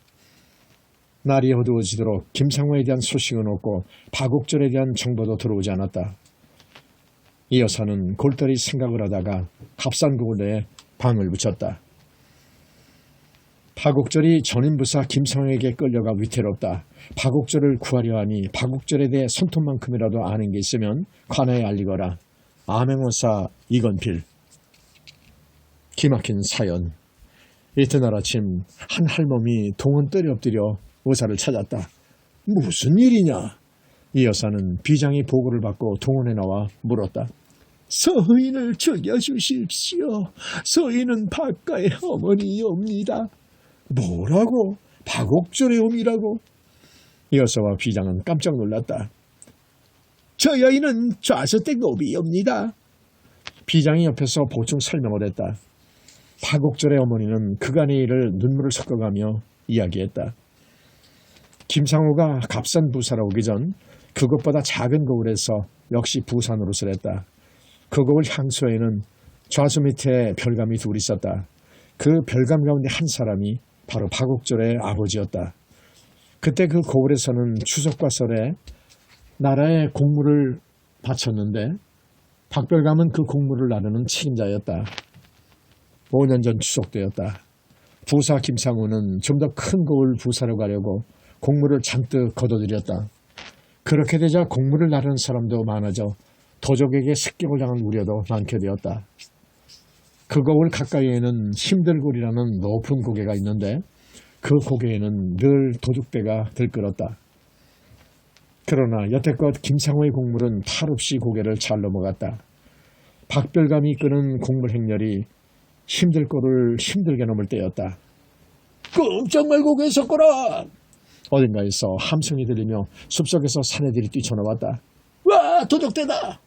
날이 어두워지도록 김상호에 대한 소식은 없고 파국절에 대한 정보도 들어오지 않았다. 이 여사는 골똘히 생각을 하다가 갑산고을에 방을 붙였다. 파국절이 전임부사 김상호에게 끌려가 위태롭다. 파국절을 구하려 하니 파국절에 대해 손톱만큼이라도 아는 게 있으면 관아에 알리거라. 암행어사 이건필. 기막힌 사연. 이튿날 아침 한 할멈이 동원떨이 엎드려 의사를 찾았다. 무슨 일이냐? 이 여사는 비장의 보고를 받고 동원에 나와 물었다. 서인을 죽여주십시오. 서인은 박가의 어머니옵니다. 뭐라고? 파국절의 옴이라고? 이 여사와 비장은 깜짝 놀랐다. 저 여인은 좌서댁 노비옵니다. 비장이 옆에서 보충 설명을 했다. 파국절의 어머니는 그간의 일을 눈물을 섞어가며 이야기했다. 김상호가 갑산 부사로 오기 전 그것보다 작은 거울에서 역시 부사 노릇을 했다. 그 거울 향소에는 좌수 밑에 별감이 둘 있었다. 그 별감 가운데 한 사람이 바로 파국절의 아버지였다. 그때 그 거울에서는 추석과 설에 나라의 공물을 바쳤는데 박별감은 그 공물을 나르는 책임자였다. 5년 전 추석 때였다. 부사 김상우는 좀 더 큰 거울 부사로 가려고 공물을 잔뜩 걷어들였다. 그렇게 되자 공물을 나르는 사람도 많아져 도적에게 습격을 당할 우려도 많게 되었다. 그 거울 가까이에는 힘들골이라는 높은 고개가 있는데 그 고개에는 늘 도둑배가 들끓었다. 그러나 여태껏 김상호의 공물은 탈없이 고개를 잘 넘어갔다. 박별감이 이끄는 공물 행렬이 힘들골을 힘들게 넘을 때였다. 꼼짝 말고 계속거라! 어딘가에서 함성이 들리며 숲속에서 사내들이 뛰쳐나왔다. 와! 도둑대다!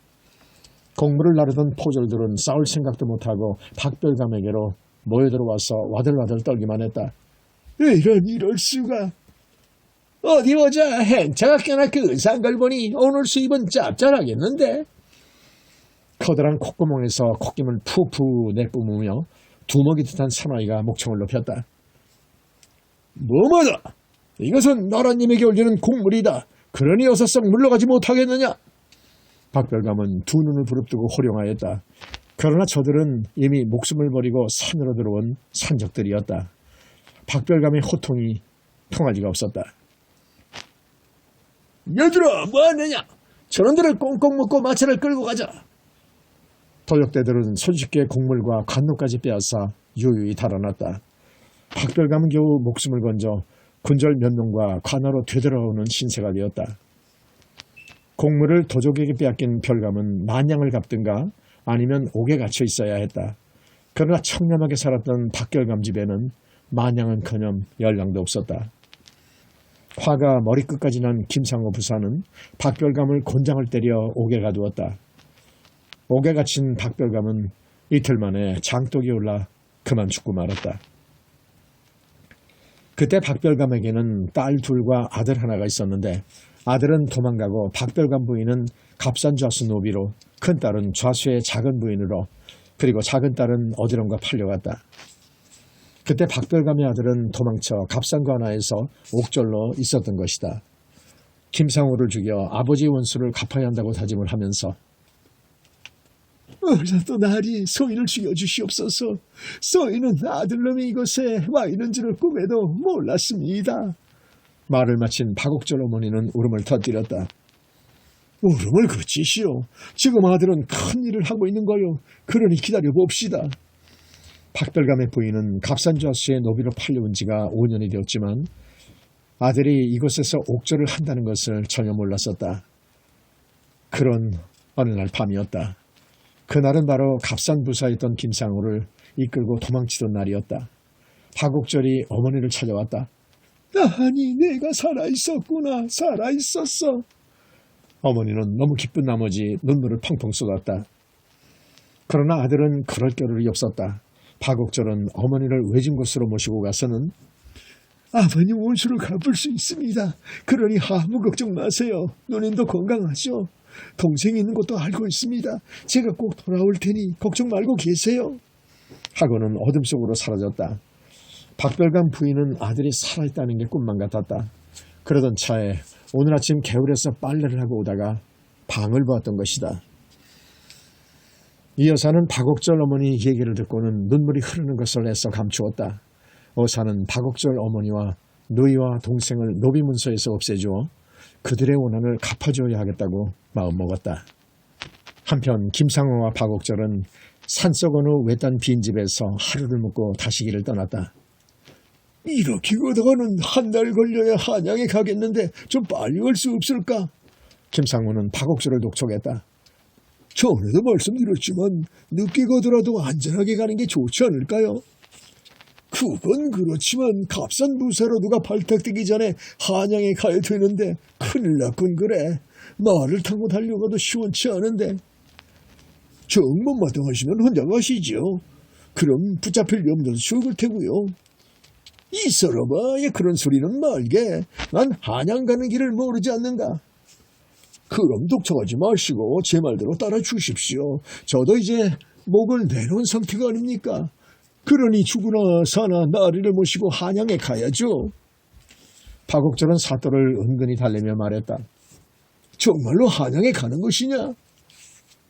공물을 나르던 포졸들은 싸울 생각도 못하고 박별감에게로 모여들어와서 와들와들 떨기만 했다. 이럴 수가. 어디 보자. 행차가 꽤나 근사한 걸 보니 오늘 수입은 짭짤하겠는데. 커다란 콧구멍에서 콧김을 푸푸 내뿜으며 두먹이 듯한 사나이가 목청을 높였다. 뭐마다. 이것은 나라님에게 올리는 공물이다. 그러니 어서 썩 물러가지 못하겠느냐. 박별감은 두 눈을 부릅뜨고 호령하였다. 그러나 저들은 이미 목숨을 버리고 산으로 들어온 산적들이었다. 박별감의 호통이 통할 리가 없었다. 얘들아 뭐하느냐. 저놈들을 꽁꽁 묶고 마차를 끌고 가자. 도적대들은 손쉽게 곡물과 관노까지 빼앗아 유유히 달아났다. 박별감은 겨우 목숨을 건져 군절 몇 명과 관하로 되돌아오는 신세가 되었다. 곡물을 도적에게 빼앗긴 별감은 만냥을 갚든가 아니면 옥에 갇혀 있어야 했다. 그러나 청렴하게 살았던 박별감 집에는 만냥은커녕 연락도 없었다. 화가 머리끝까지 난 김상호 부사는 박별감을 곤장을 때려 옥에 가두었다. 옥에 갇힌 박별감은 이틀 만에 장독이 올라 그만 죽고 말았다. 그때 박별감에게는 딸 둘과 아들 하나가 있었는데 아들은 도망가고 박별관 부인은 값싼 좌수 노비로, 큰딸은 좌수의 작은 부인으로, 그리고 작은 딸은 어디론가 팔려갔다. 그때 박별감의 아들은 도망쳐 값싼 관아에서 옥졸로 있었던 것이다. 김상호를 죽여 아버지 원수를 갚아야 한다고 다짐을 하면서 어라도 나리 소인을 죽여주시옵소서. 소인은 아들놈이 이곳에 와 있는 줄을 꿈에도 몰랐습니다. 말을 마친 박옥절 어머니는 울음을 터뜨렸다. 울음을 그치시오. 지금 아들은 큰 일을 하고 있는 거요. 그러니 기다려봅시다. 박별감의 부인은 값싼 좌수의 노비로 팔려온 지가 5년이 되었지만 아들이 이곳에서 옥절을 한다는 것을 전혀 몰랐었다. 그런 어느 날 밤이었다. 그날은 바로 값싼 부사였던 김상호를 이끌고 도망치던 날이었다. 박옥절이 어머니를 찾아왔다. 아니, 내가 살아있었구나. 살아있었어. 어머니는 너무 기쁜 나머지 눈물을 펑펑 쏟았다. 그러나 아들은 그럴 겨를이 없었다. 박옥절은 어머니를 외진 곳으로 모시고 가서는 아버님 원수를 갚을 수 있습니다. 그러니 아무 걱정 마세요. 누님도 건강하죠. 동생이 있는 것도 알고 있습니다. 제가 꼭 돌아올 테니 걱정 말고 계세요. 하고는 어둠 속으로 사라졌다. 박별감 부인은 아들이 살아있다는 게 꿈만 같았다. 그러던 차에 오늘 아침 개울에서 빨래를 하고 오다가 방을 보았던 것이다. 이 여사는 박옥절 어머니 얘기를 듣고는 눈물이 흐르는 것을 애써 감추었다. 어사는 박옥절 어머니와 누이와 동생을 노비문서에서 없애주어 그들의 원한을 갚아줘야 하겠다고 마음먹었다. 한편 김상호와 박옥절은 산속 어느 외딴 빈집에서 하루를 묵고 다시 길을 떠났다. 이렇게 가다가는 한 달 걸려야 한양에 가겠는데 좀 빨리 올 수 없을까? 김상호는 박옥절을 독촉했다. 전에도 말씀드렸지만 늦게 가더라도 안전하게 가는 게 좋지 않을까요? 그건 그렇지만 값싼 부사로 누가 발탁되기 전에 한양에 가야 되는데 큰일 났군 그래. 말을 타고 달려가도 시원치 않은데. 정말 마땅하시면 혼자 가시죠. 그럼 붙잡힐 염려도 적을 테고요. 이 사람아, 그런 소리는 말게. 난 한양 가는 길을 모르지 않는가. 그럼 독촉하지 마시고 제 말대로 따라 주십시오. 저도 이제 목을 내놓은 상태가 아닙니까? 그러니 죽으나 사나 나리를 모시고 한양에 가야죠. 박옥절은 사또를 은근히 달래며 말했다. 정말로 한양에 가는 것이냐?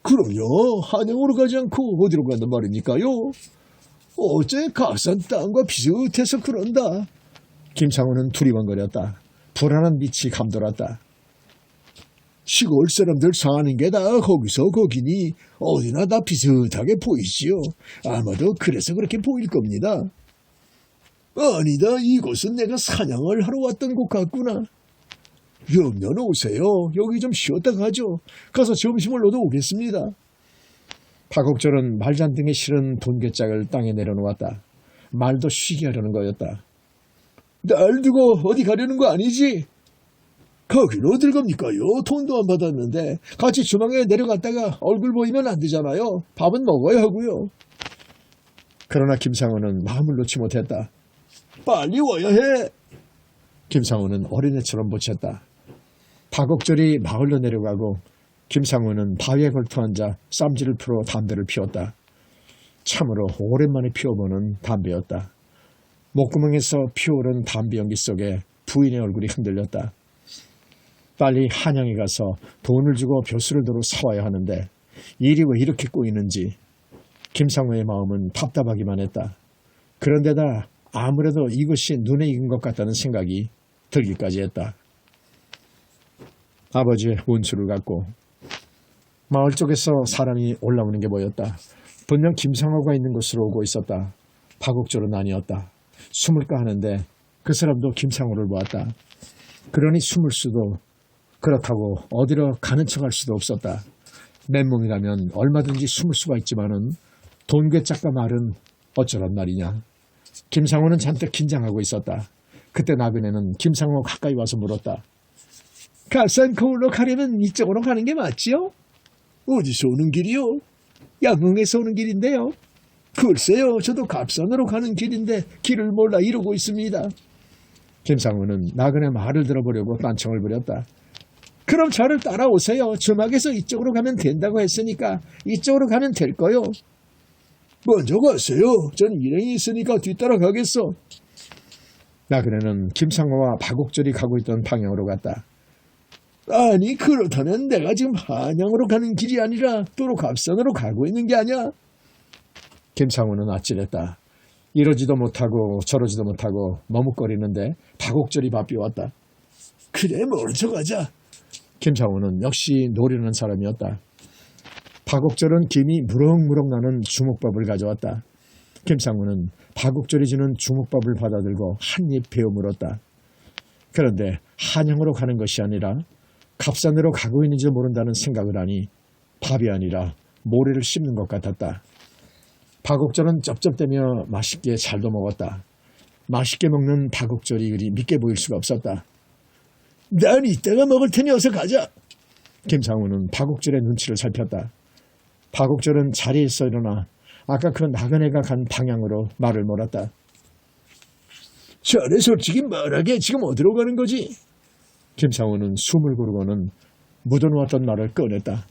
그럼요. 한양으로 가지 않고 어디로 간단 말입니까요? 어째 값싼 땅과 비슷해서 그런다. 김상호는 두리번거렸다. 불안한 빛이 감돌았다. 시골 사람들 사는 게 다 거기서 거기니 어디나 다 비슷하게 보이지요. 아마도 그래서 그렇게 보일 겁니다. 아니다. 이곳은 내가 사냥을 하러 왔던 곳 같구나. 염려는 오세요. 여기 좀 쉬었다 가죠. 가서 점심을 얻어 오겠습니다. 박옥절은 말잔등에 실은 돈괴짝을 땅에 내려놓았다. 말도 쉬게 하려는 거였다. 날 두고 어디 가려는 거 아니지? 거긴 어딜 갑니까요? 돈도 안 받았는데 같이 주방에 내려갔다가 얼굴 보이면 안 되잖아요. 밥은 먹어야 하고요. 그러나 김상호는 마음을 놓지 못했다. 빨리 와야 해. 김상호는 어린애처럼 보챘다. 박옥절이 마을로 내려가고 김상호는 바위에 걸터 앉아 쌈지를 풀어 담배를 피웠다. 참으로 오랜만에 피워보는 담배였다. 목구멍에서 피어오른 담배 연기 속에 부인의 얼굴이 흔들렸다. 빨리 한양에 가서 돈을 주고 벼슬을 도로 사와야 하는데 일이 왜 이렇게 꼬이는지 김상호의 마음은 답답하기만 했다. 그런데다 아무래도 이것이 눈에 익은 것 같다는 생각이 들기까지 했다. 아버지의 원수를 갖고 마을 쪽에서 사람이 올라오는 게 보였다. 분명 김상호가 있는 곳으로 오고 있었다. 박옥절은 아니었다. 숨을까 하는데 그 사람도 김상호를 보았다. 그러니 숨을 수도 그렇다고 어디로 가는 척할 수도 없었다. 맨몸이라면 얼마든지 숨을 수가 있지만은 돈괴짝과 말은 어쩌란 말이냐. 김상호는 잔뜩 긴장하고 있었다. 그때 나그네는 김상호 가까이 와서 물었다. 값싼 거울로 가려면 이쪽으로 가는 게 맞지요? 어디서 오는 길이요? 양흥에서 오는 길인데요. 글쎄요, 저도 갑산으로 가는 길인데 길을 몰라 이러고 있습니다. 김상호는 나그네 말을 들어보려고 딴청을 부렸다. 그럼 저를 따라오세요. 주막에서 이쪽으로 가면 된다고 했으니까 이쪽으로 가면 될 거요. 먼저 가세요. 전 일행이 있으니까 뒤따라 가겠어. 나그네는 김상호와 박옥절이 가고 있던 방향으로 갔다. 아니 그렇다면 내가 지금 한양으로 가는 길이 아니라 도로 갑산으로 가고 있는 게 아니야? 김상호는 아찔했다. 이러지도 못하고 저러지도 못하고 머뭇거리는데 박옥절이 바삐왔다. 그래 먼저 가자. 김상호는 역시 노리는 사람이었다. 박옥절은 김이 무럭무럭 나는 주먹밥을 가져왔다. 김상호는 박옥절이 주는 주먹밥을 받아들고 한 입 베어 물었다. 그런데 한양으로 가는 것이 아니라 갑산으로 가고 있는지 모른다는 생각을 하니 밥이 아니라 모래를 씹는 것 같았다. 박옥절은 쩝쩝대며 맛있게 잘도 먹었다. 맛있게 먹는 박옥절이 그리 믿게 보일 수가 없었다. 난 이따가 먹을 테니 어서 가자. 김상우는 박옥절의 눈치를 살폈다. 박옥절은 자리에서 일어나 아까 그 나그네가 간 방향으로 말을 몰았다. 자네 솔직히 말하게 지금 어디로 가는 거지? 김상우는 숨을 고르고는 묻어놓았던 말을 꺼냈다.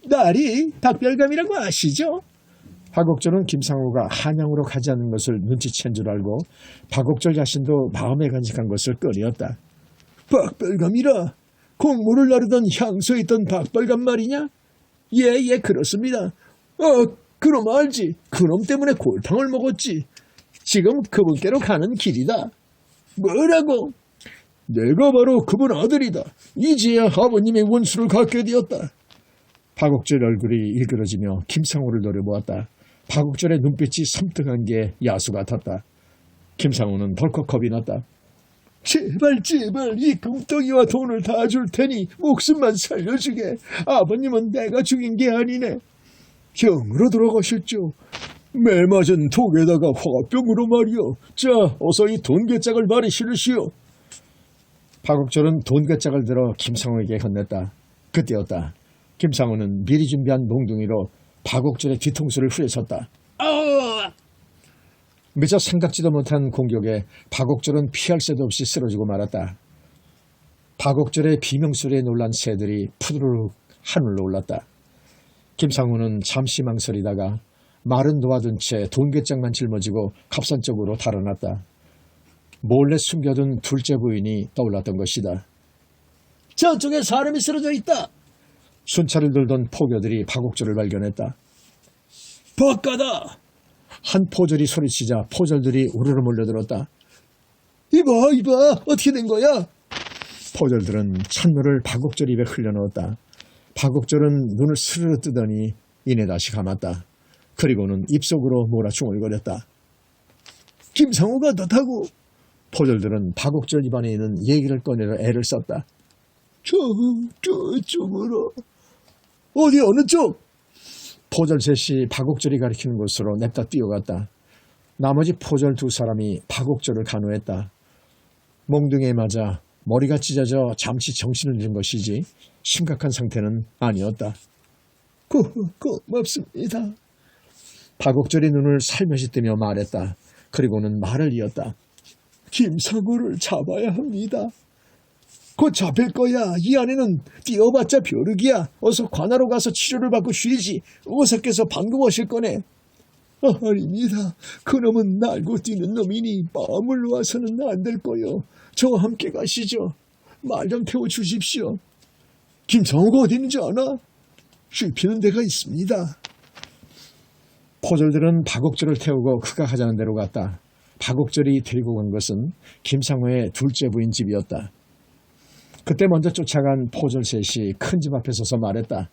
날이 박별감이라고 아시죠? 박옥절은 김상우가 한양으로 가지 않는 것을 눈치챈 줄 알고 박옥절 자신도 마음에 간직한 것을 꺼내었다. 박별감이라? 공물을 나르던 향소에 있던 박별감 말이냐? 예, 그렇습니다. 그럼 알지. 그놈 때문에 골탕을 먹었지. 지금 그분께로 가는 길이다. 뭐라고? 내가 바로 그분 아들이다. 이제야 아버님의 원수를 갖게 되었다. 박옥절 얼굴이 일그러지며 김상우를 노려보았다. 박옥절의 눈빛이 섬뜩한 게 야수 같았다. 김상우는 덜컥 겁이 났다. 제발 이 금덩이와 돈을 다 줄 테니 목숨만 살려주게. 아버님은 내가 죽인 게 아니네. 형으로 돌아가셨죠. 매 맞은 독에다가 화병으로 말이오. 자, 어서 이 돈괴짝을 말이 실으시오. 박옥절은 돈괴짝을 들어 김상우에게 건넸다. 그때였다. 김상우는 미리 준비한 몽둥이로 박옥절의 뒤통수를 후려쳤다. 미처 생각지도 못한 공격에 박옥절은 피할 새도 없이 쓰러지고 말았다. 박옥절의 비명소리에 놀란 새들이 푸르륵 하늘로 올랐다. 김상우는 잠시 망설이다가 말은 놓아둔 채 돈괴짝만 짊어지고 갑산 쪽으로 달아났다. 몰래 숨겨둔 둘째 부인이 떠올랐던 것이다. 저쪽에 사람이 쓰러져 있다. 순찰을 돌던 포교들이 박옥절을 발견했다. 박가다! 한 포졸이 소리치자 포졸들이 우르르 몰려들었다. 이봐 어떻게 된 거야? 포졸들은 찬물을 박옥절 입에 흘려넣었다. 박옥절은 눈을 스르르 뜨더니 이내 다시 감았다. 그리고는 입속으로 몰아중얼거렸다. 김상우가 어떻다고? 포졸들은 박옥절 입안에 있는 얘기를 꺼내려 애를 썼다. 저쪽으로. 어디 어느 쪽? 포졸 셋이 박옥절이 가리키는 곳으로 냅다 뛰어갔다. 나머지 포졸 두 사람이 박옥절을 간호했다. 몽둥이에 맞아 머리가 찢어져 잠시 정신을 잃은 것이지 심각한 상태는 아니었다. 고맙습니다. 박옥절이 눈을 살며시 뜨며 말했다. 그리고는 말을 이었다. 김상우를 잡아야 합니다. 곧 잡힐 거야. 이 안에는 뛰어봤자 벼룩이야. 어서 관하로 가서 치료를 받고 쉬지. 어서께서 방금 오실 거네. 아닙니다. 그놈은 날고 뛰는 놈이니 마음을 놓아서는 안 될 거요. 저와 함께 가시죠. 말 좀 태워주십시오. 김상우가 어디 있는지 아나? 쉴피는 데가 있습니다. 포졸들은 박옥절을 태우고 그가 가자는 데로 갔다. 박옥절이 데리고 간 것은 김상우의 둘째 부인 집이었다. 그때 먼저 쫓아간 포졸 셋이 큰 집 앞에 서서 말했다.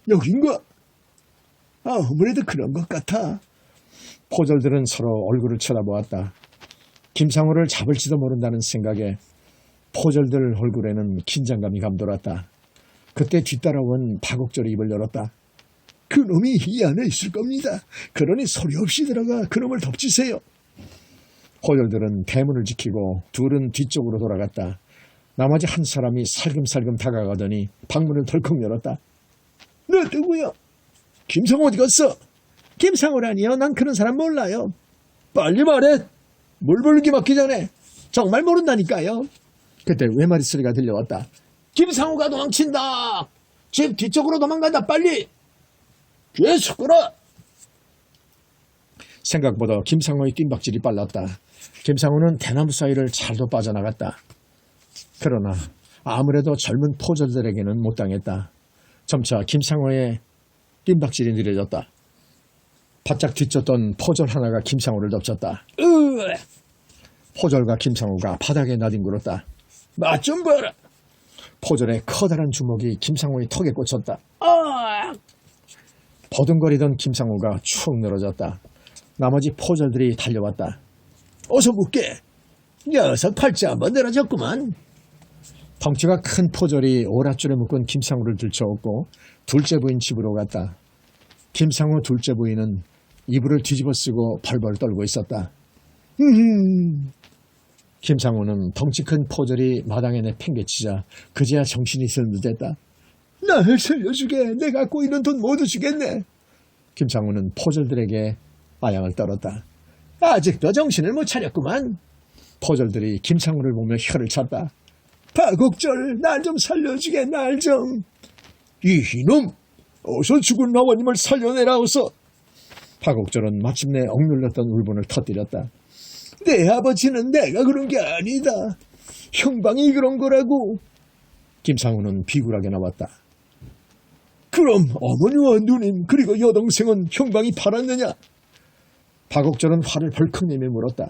여긴가? 아무래도 그런 것 같아. 포졸들은 서로 얼굴을 쳐다보았다. 김상우를 잡을지도 모른다는 생각에 포졸들 얼굴에는 긴장감이 감돌았다. 그때 뒤따라온 박옥절이 입을 열었다. 그놈이 이 안에 있을 겁니다. 그러니 소리 없이 들어가 그놈을 덮치세요. 포졸들은 대문을 지키고 둘은 뒤쪽으로 돌아갔다. 나머지 한 사람이 살금살금 다가가더니 방문을 덜컥 열었다. 너 누구야? 김상우 어디 갔어? 김상우라니요? 난 그런 사람 몰라요. 빨리 말해. 물 부르기 맞기 전에. 정말 모른다니까요. 그때 외마디 소리가 들려왔다. 김상우가 도망친다. 집 뒤쪽으로 도망간다. 빨리. 계속 끌어. 생각보다 김상우의 뜀박질이 빨랐다. 김상우는 대나무 사이를 잘도 빠져나갔다. 그러나 아무래도 젊은 포졸들에게는 못 당했다. 점차 김상우의 뜀박질이 느려졌다. 바짝 뒤쫓던 포졸 하나가 김상우를 덮쳤다. 포졸과 김상우가 바닥에 나뒹굴었다. 맛 좀 봐라. 포졸의 커다란 주먹이 김상우의 턱에 꽂혔다. 버둥거리던 김상우가 축 늘어졌다. 나머지 포졸들이 달려왔다. 어서 묻게. 녀석 팔찌 한번 늘어졌구만. 덩치가 큰 포졸이 오랏줄에 묶은 김상우를 들쳐업고 둘째 부인 집으로 갔다. 김상우 둘째 부인은 이불을 뒤집어 쓰고 벌벌 떨고 있었다. 김상우는 덩치 큰 포졸이 마당에 내팽개치자 그제야 정신이 들듯했다. 날 살려주게. 내가 갖고 있는 돈 모두 주겠네. 김상우는 포졸들에게 아양을 떨었다. 아직도 정신을 못 차렸구만. 포졸들이 김상우를 보며 혀를 찼다. 박옥절, 날 좀 살려주게. 날 좀. 이놈, 어서 죽은 아버님을 살려내라오소. 박옥절은 마침내 억눌렸던 울분을 터뜨렸다. 내 아버지는 내가 그런 게 아니다. 형방이 그런 거라고. 김상우는 비굴하게 나왔다. 그럼 어머니와 누님 그리고 여동생은 형방이 팔았느냐? 박옥절은 화를 벌컥 내며 물었다.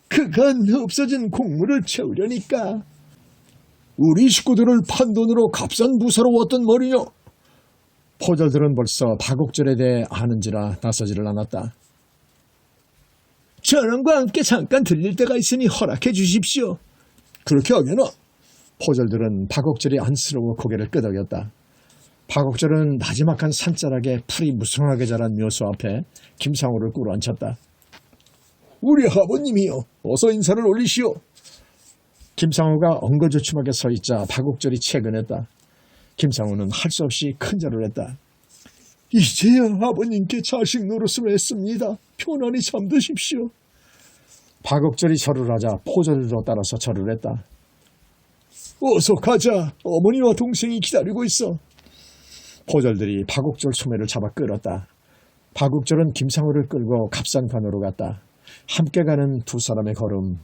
그간 없어진 공물을 채우려니까. 우리 식구들을 판 돈으로 값싼 부사로 왔던 머리냐? 포졸들은 벌써 박옥절에 대해 아는지라 나서지를 않았다. 저놈과 함께 잠깐 들릴 때가 있으니 허락해 주십시오. 그렇게 하게나. 포졸들은 박옥절이 안쓰러워 고개를 끄덕였다. 박옥절은 나지막한 산자락에 풀이 무성하게 자란 묘소 앞에 김상우를 꿇어앉혔다. 우리 아버님이여, 어서 인사를 올리시오. 김상우가 엉거주춤하게 서 있자 박옥절이 채근했다. 김상우는 할 수 없이 큰절을 했다. 이제야 아버님께 자식 노릇을 했습니다. 편안히 잠드십시오. 박옥절이 절을 하자 포졸들도 따라서 절을 했다. 어서 가자. 어머니와 동생이 기다리고 있어. 포졸들이 박옥절 소매를 잡아 끌었다. 박옥절은 김상우를 끌고 갑산관으로 갔다. 함께 가는 두 사람의 걸음.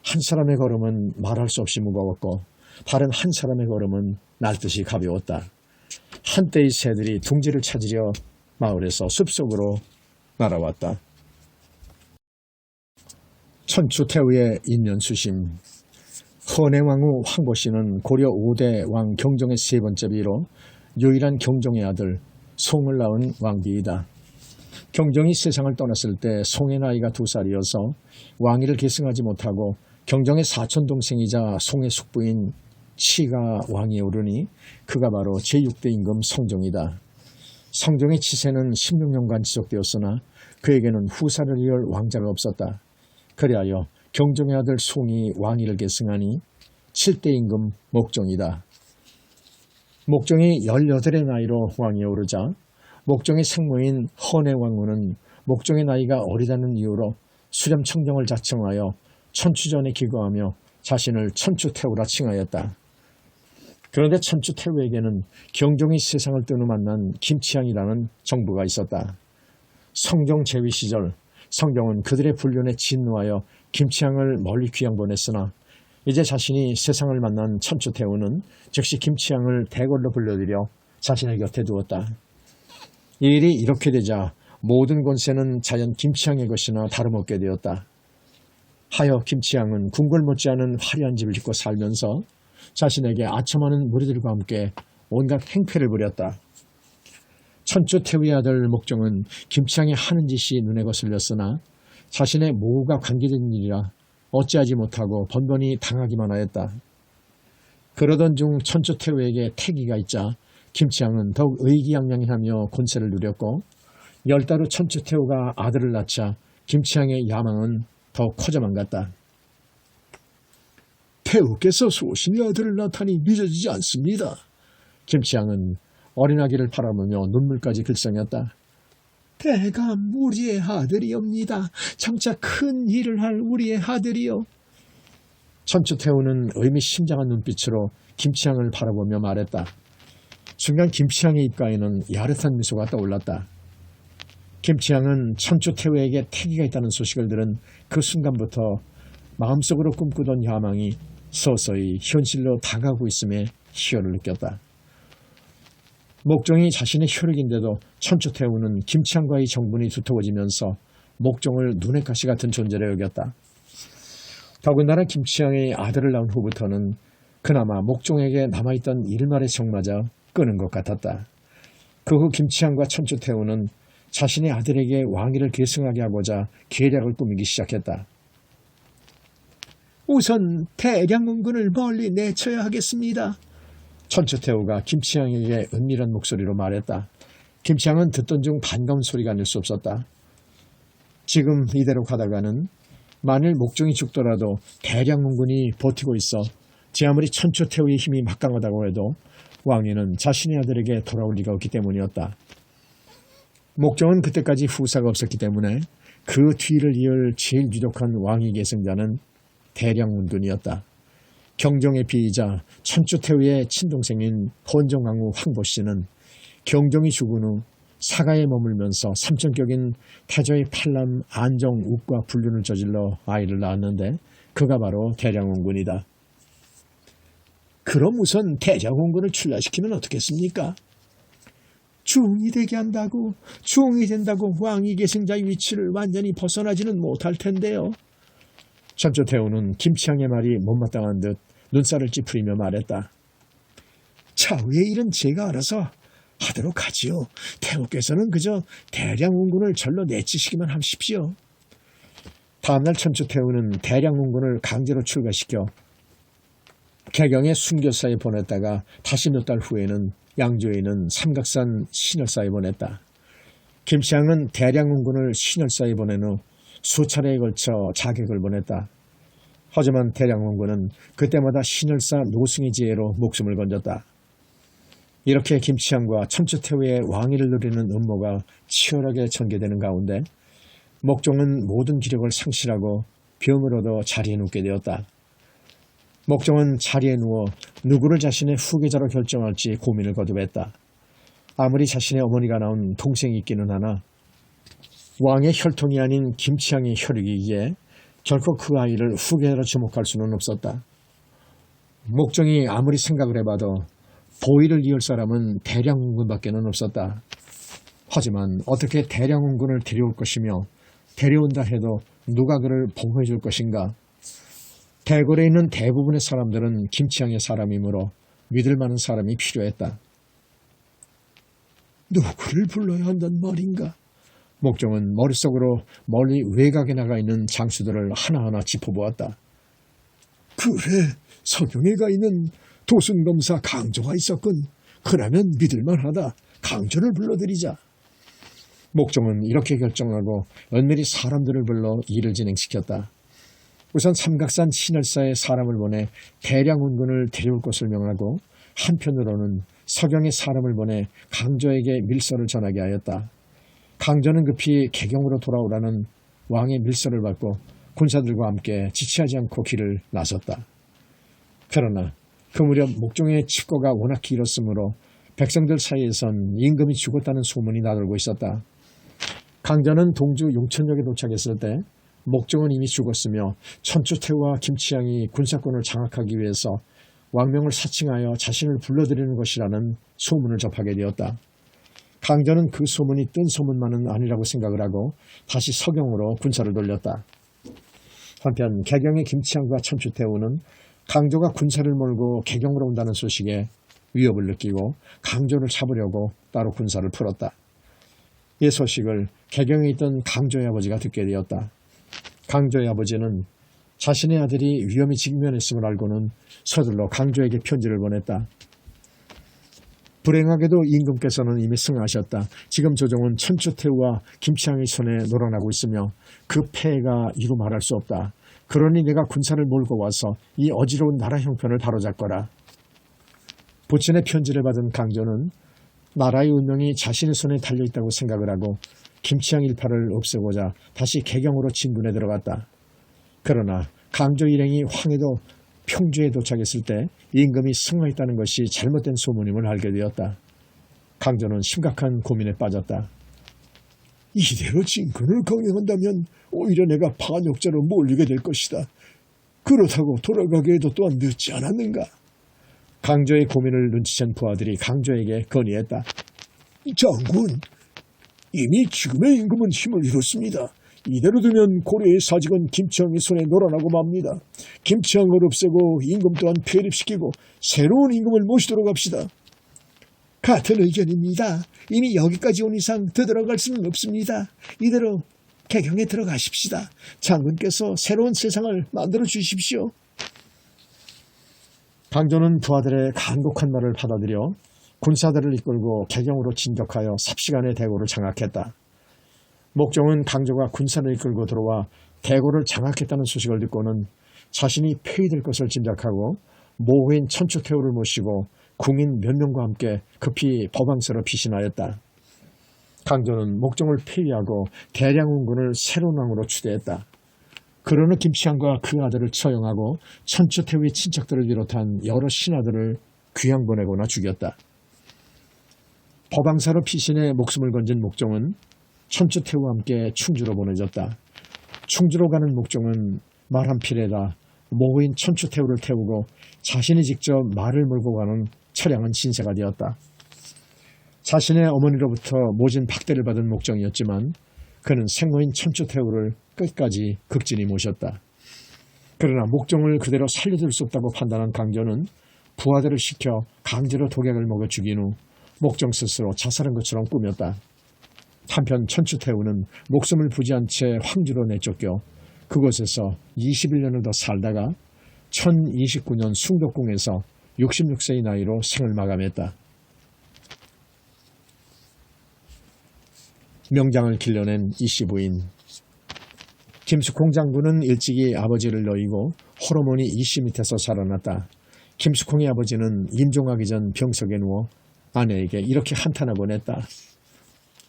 한 사람의 걸음은 말할 수 없이 무거웠고 다른 한 사람의 걸음은 날듯이 가벼웠다. 한때의 새들이 둥지를 찾으려 마을에서 숲속으로 날아왔다. 천추태후의 인연수심. 헌해왕후 황보씨는 고려 5대 왕 경종의 세 번째 비로 유일한 경종의 아들 송을 낳은 왕비이다. 경종이 세상을 떠났을 때 송의 나이가 2살이어서 왕위를 계승하지 못하고 경종의 사촌동생이자 송의 숙부인 치가 왕위에 오르니 그가 바로 제6대 임금 성종이다. 성종의 치세는 16년간 지속되었으나 그에게는 후사를 이을 왕자가 없었다. 그리하여 경종의 아들 송이 왕위를 계승하니 7대 임금 목종이다. 목종이 18의 나이로 왕위에 오르자 목종의 생모인 헌해왕후는 목종의 나이가 어리다는 이유로 수렴청정을 자청하여 천추전에 기거하며 자신을 천추태후라 칭하였다. 그런데 천추태후에게는 경종이 세상을 뜬 후 만난 김치향이라는 정부가 있었다. 성종 재위 시절 성종은 그들의 불륜에 진노하여 김치향을 멀리 귀양보냈으나 이제 자신이 세상을 만난 천추태후는 즉시 김치향을 대궐로 불러들여 자신의 곁에 두었다. 이 일이 이렇게 되자 모든 권세는 자연 김치향의 것이나 다름없게 되었다. 하여 김치향은 궁궐 못지않은 화려한 집을 짓고 살면서 자신에게 아첨하는 무리들과 함께 온갖 행패를 부렸다. 천추태후의 아들 목종은 김치향이 하는 짓이 눈에 거슬렸으나 자신의 모우가 관계된 일이라 어찌하지 못하고 번번이 당하기만 하였다. 그러던 중 천추태후에게 태기가 있자 김치향은 더욱 의기양양하며 권세를 누렸고 10달 후 천추태후가 아들을 낳자 김치향의 야망은 더 커져만 갔다. 태후께서 소신의 아들을 낳다니 믿어지지 않습니다. 김치향은 어린아기를 바라보며 눈물까지 글썽였다. 대감 우리의 아들이옵니다. 장차 큰 일을 할 우리의 아들이요. 천추태후는 의미심장한 눈빛으로 김치향을 바라보며 말했다. 순간 김치향의 입가에는 야릇한 미소가 떠올랐다. 김치향은 천추태후에게 태기가 있다는 소식을 들은 그 순간부터 마음속으로 꿈꾸던 야망이 서서히 현실로 다가오고 있음에 희열을 느꼈다. 목종이 자신의 혈육인데도 천추태후는 김치향과의 정분이 두터워지면서 목종을 눈의 가시 같은 존재로 여겼다. 더군다나 김치향의 아들을 낳은 후부터는 그나마 목종에게 남아있던 일말의 정마저 끄는 것 같았다. 그 후 김치향과 천추태후는 자신의 아들에게 왕위를 계승하게 하고자 계략을 꾸미기 시작했다. 우선 대량운군을 멀리 내쳐야 하겠습니다. 천추태후가 김치향에게 은밀한 목소리로 말했다. 김치향은 듣던 중 반가운 소리가 아닐 수 없었다. 지금 이대로 가다가는 만일 목종이 죽더라도 대량운군이 버티고 있어 제 아무리 천추태후의 힘이 막강하다고 해도 왕위는 자신의 아들에게 돌아올 리가 없기 때문이었다. 목종은 그때까지 후사가 없었기 때문에 그 뒤를 이을 제일 유력한 왕위 계승자는 대량운군이었다. 경종의 비이자 천추태후의 친동생인 헌정왕후 황보씨는 경종이 죽은 후 사가에 머물면서 삼천격인 태조의 팔남 안정욱과 불륜을 저질러 아이를 낳았는데 그가 바로 대량운군이다. 그럼 우선 대량운군을 출라시키면 어떻겠습니까? 중이 되게 한다고 중이 된다고 왕위 계승자의 위치를 완전히 벗어나지는 못할 텐데요. 천추태후는 김치향의 말이 못마땅한 듯 눈살을 찌푸리며 말했다. 차후의 일은 제가 알아서 하도록 하지요. 태후께서는 그저 대량운군을 절로 내치시기만 하십시오. 다음날 천추태후는 대량운군을 강제로 출가시켜 개경의 순교사에 보냈다가 다시 몇 달 후에는 양조에 있는 삼각산 신열사에 보냈다. 김치향은 대량운군을 신열사에 보낸 후 수차례에 걸쳐 자객을 보냈다. 하지만 대량운군은 그때마다 신열사 노승의 지혜로 목숨을 건졌다. 이렇게 김치향과 천추태후의 왕위를 누리는 음모가 치열하게 전개되는 가운데 목종은 모든 기력을 상실하고 병으로도 자리에 눕게 되었다. 목종은 자리에 누워 누구를 자신의 후계자로 결정할지 고민을 거듭했다. 아무리 자신의 어머니가 낳은 동생이 있기는 하나 왕의 혈통이 아닌 김치향의 혈육이기에 결코 그 아이를 후계자로 지목할 수는 없었다. 목종이 아무리 생각을 해봐도 보위를 이을 사람은 대량운군밖에는 없었다. 하지만 어떻게 대량운군을 데려올 것이며 데려온다 해도 누가 그를 보호해 줄 것인가? 대궐에 있는 대부분의 사람들은 김치향의 사람이므로 믿을 만한 사람이 필요했다. 누구를 불러야 한단 말인가? 목종은 머릿속으로 멀리 외곽에 나가 있는 장수들을 하나하나 짚어보았다. 그래, 서경에 가 있는 도승검사 강조가 있었군. 그러면 믿을만하다. 강조를 불러들이자. 목종은 이렇게 결정하고 은밀히 사람들을 불러 일을 진행시켰다. 우선 삼각산 신열사에 사람을 보내 대량운군을 데려올 것을 명하고 한편으로는 서경에 사람을 보내 강조에게 밀서를 전하게 하였다. 강조는 급히 개경으로 돌아오라는 왕의 밀서를 받고 군사들과 함께 지체하지 않고 길을 나섰다. 그러나 그 무렵 목종의 칩거가 워낙 길었으므로 백성들 사이에선 임금이 죽었다는 소문이 나돌고 있었다. 강조는 동주 용천역에 도착했을 때 목종은 이미 죽었으며 천추태후와 김치향이 군사권을 장악하기 위해서 왕명을 사칭하여 자신을 불러들이는 것이라는 소문을 접하게 되었다. 강조는 그 소문이 뜬 소문만은 아니라고 생각을 하고 다시 서경으로 군사를 돌렸다. 한편 개경의 김치향과 천추태후는 강조가 군사를 몰고 개경으로 온다는 소식에 위협을 느끼고 강조를 잡으려고 따로 군사를 풀었다. 이 소식을 개경에 있던 강조의 아버지가 듣게 되었다. 강조의 아버지는 자신의 아들이 위험에 직면했음을 알고는 서둘러 강조에게 편지를 보냈다. 불행하게도 임금께서는 이미 승하하셨다. 지금 조정은 천추태후와 김치향의 손에 놀아나고 있으며 그 폐해가 이루 말할 수 없다. 그러니 내가 군사를 몰고 와서 이 어지러운 나라 형편을 바로잡거라. 부친의 편지를 받은 강조는 나라의 운명이 자신의 손에 달려있다고 생각을 하고 김치향 일파를 없애고자 다시 개경으로 진군에 들어갔다. 그러나 강조 일행이 황해도 평주에 도착했을 때 임금이 승하했다는 것이 잘못된 소문임을 알게 되었다. 강조는 심각한 고민에 빠졌다. 이대로 진군을 강행한다면 오히려 내가 반역자로 몰리게 될 것이다. 그렇다고 돌아가게 해도 또한 늦지 않았는가? 강조의 고민을 눈치챈 부하들이 강조에게 건의했다. 장군, 이미 지금의 임금은 힘을 잃었습니다. 이대로 두면 고려의 사직은 김치왕의 손에 놀아나고 맙니다. 김치왕을 없애고 임금 또한 폐립시키고 새로운 임금을 모시도록 합시다. 같은 의견입니다. 이미 여기까지 온 이상 되돌아갈 수는 없습니다. 이대로 개경에 들어가십시다. 장군께서 새로운 세상을 만들어 주십시오. 강조는 부하들의 간곡한 말을 받아들여 군사들을 이끌고 개경으로 진격하여 삽시간에 대고를 장악했다. 목종은 강조가 군사를 이끌고 들어와 대고를 장악했다는 소식을 듣고는 자신이 폐위될 것을 짐작하고 모후인 천추태후를 모시고 궁인 몇 명과 함께 급히 법왕서로 피신하였다. 강조는 목종을 폐위하고 대량운군을 새로운 왕으로 추대했다. 그러나 김치왕과 그 아들을 처형하고 천추태후의 친척들을 비롯한 여러 신하들을 귀양 보내거나 죽였다. 법왕사로 피신해 목숨을 건진 목종은 천추태후와 함께 충주로 보내졌다. 충주로 가는 목종은 말 한 필에다 모후인 천추태후를 태우고 자신이 직접 말을 몰고 가는 처량한 신세가 되었다. 자신의 어머니로부터 모진 박대를 받은 목종이었지만 그는 생모인 천추태후를 끝까지 극진히 모셨다. 그러나 목종을 그대로 살려둘 수 없다고 판단한 강조는 부하들을 시켜 강제로 독약을 먹여 죽인 후 목종 스스로 자살한 것처럼 꾸몄다. 한편 천추태후는 목숨을 부지한 채 황주로 내쫓겨 그곳에서 21년을 더 살다가 1029년 숭덕궁에서 66세의 나이로 생을 마감했다. 명장을 길러낸 이씨 부인. 김숙홍 장군은 일찍이 아버지를 넣이고 호르몬이 이씨 밑에서 자라났다. 김숙홍의 아버지는 임종하기 전 병석에 누워 아내에게 이렇게 한탄하곤 했다.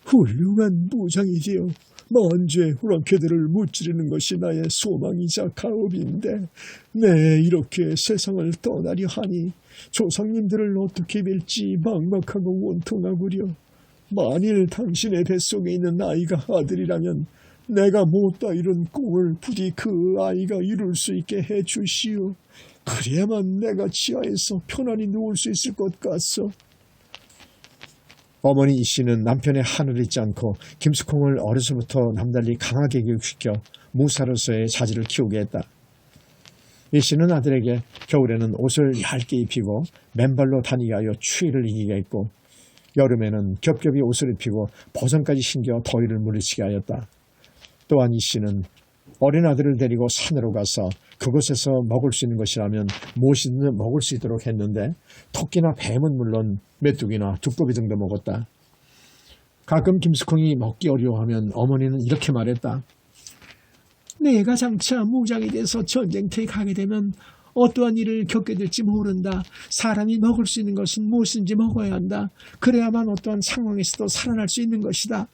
훌륭한 무장이지요. 먼지의 후랑캐들을 무찌르는 것이 나의 소망이자 가업인데 내 이렇게 세상을 떠나려 하니 조상님들을 어떻게 빌지 막막하고 원통하구려. 만일 당신의 뱃속에 있는 아이가 아들이라면 내가 못다 이룬 꿈을 부디 그 아이가 이룰 수 있게 해주시오. 그래야만 내가 지하에서 편안히 누울 수 있을 것 같소. 어머니 이씨는 남편의 한을 잊지 않고 김숙홍을 어려서부터 남달리 강하게 교육시켜 무사로서의 자질을 키우게 했다. 이씨는 아들에게 겨울에는 옷을 얇게 입히고 맨발로 다니게 하여 추위를 이기게 했고 여름에는 겹겹이 옷을 입히고 버선까지 신겨 더위를 물리치게 하였다. 또한 이씨는 어린 아들을 데리고 산으로 가서 그곳에서 먹을 수 있는 것이라면 무엇이든 먹을 수 있도록 했는데 토끼나 뱀은 물론 메뚜기나 두꺼비 등도 먹었다. 가끔 김숙홍이 먹기 어려워하면 어머니는 이렇게 말했다. 내가 장차 무장이 돼서 전쟁터에 가게 되면 어떠한 일을 겪게 될지 모른다. 사람이 먹을 수 있는 것은 무엇인지 먹어야 한다. 그래야만 어떠한 상황에서도 살아날 수 있는 것이다.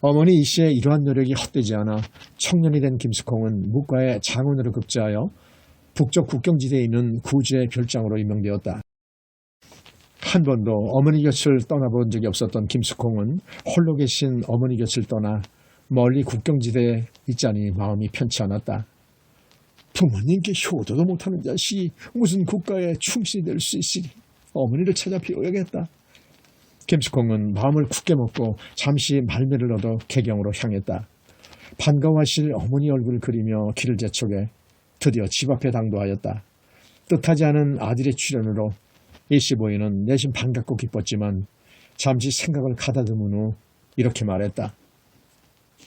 어머니 이씨의 이러한 노력이 헛되지 않아 청년이 된 김숙홍은 묵과의 장군으로 급제하여 북쪽 국경지대에 있는 구주의 별장으로 임명되었다. 한 번도 어머니 곁을 떠나본 적이 없었던 김숙홍은 홀로 계신 어머니 곁을 떠나 멀리 국경지대에 있자니 마음이 편치 않았다. 부모님께 효도도 못하는 자식이 무슨 국가에 충실이 될 수 있으니 어머니를 찾아 배워야겠다. 김숙홍은 마음을 굳게 먹고 잠시 말미를 얻어 개경으로 향했다. 반가워하실 어머니 얼굴을 그리며 길을 재촉해 드디어 집 앞에 당도하였다. 뜻하지 않은 아들의 출현으로 이씨 부인은 내심 반갑고 기뻤지만 잠시 생각을 가다듬은 후 이렇게 말했다.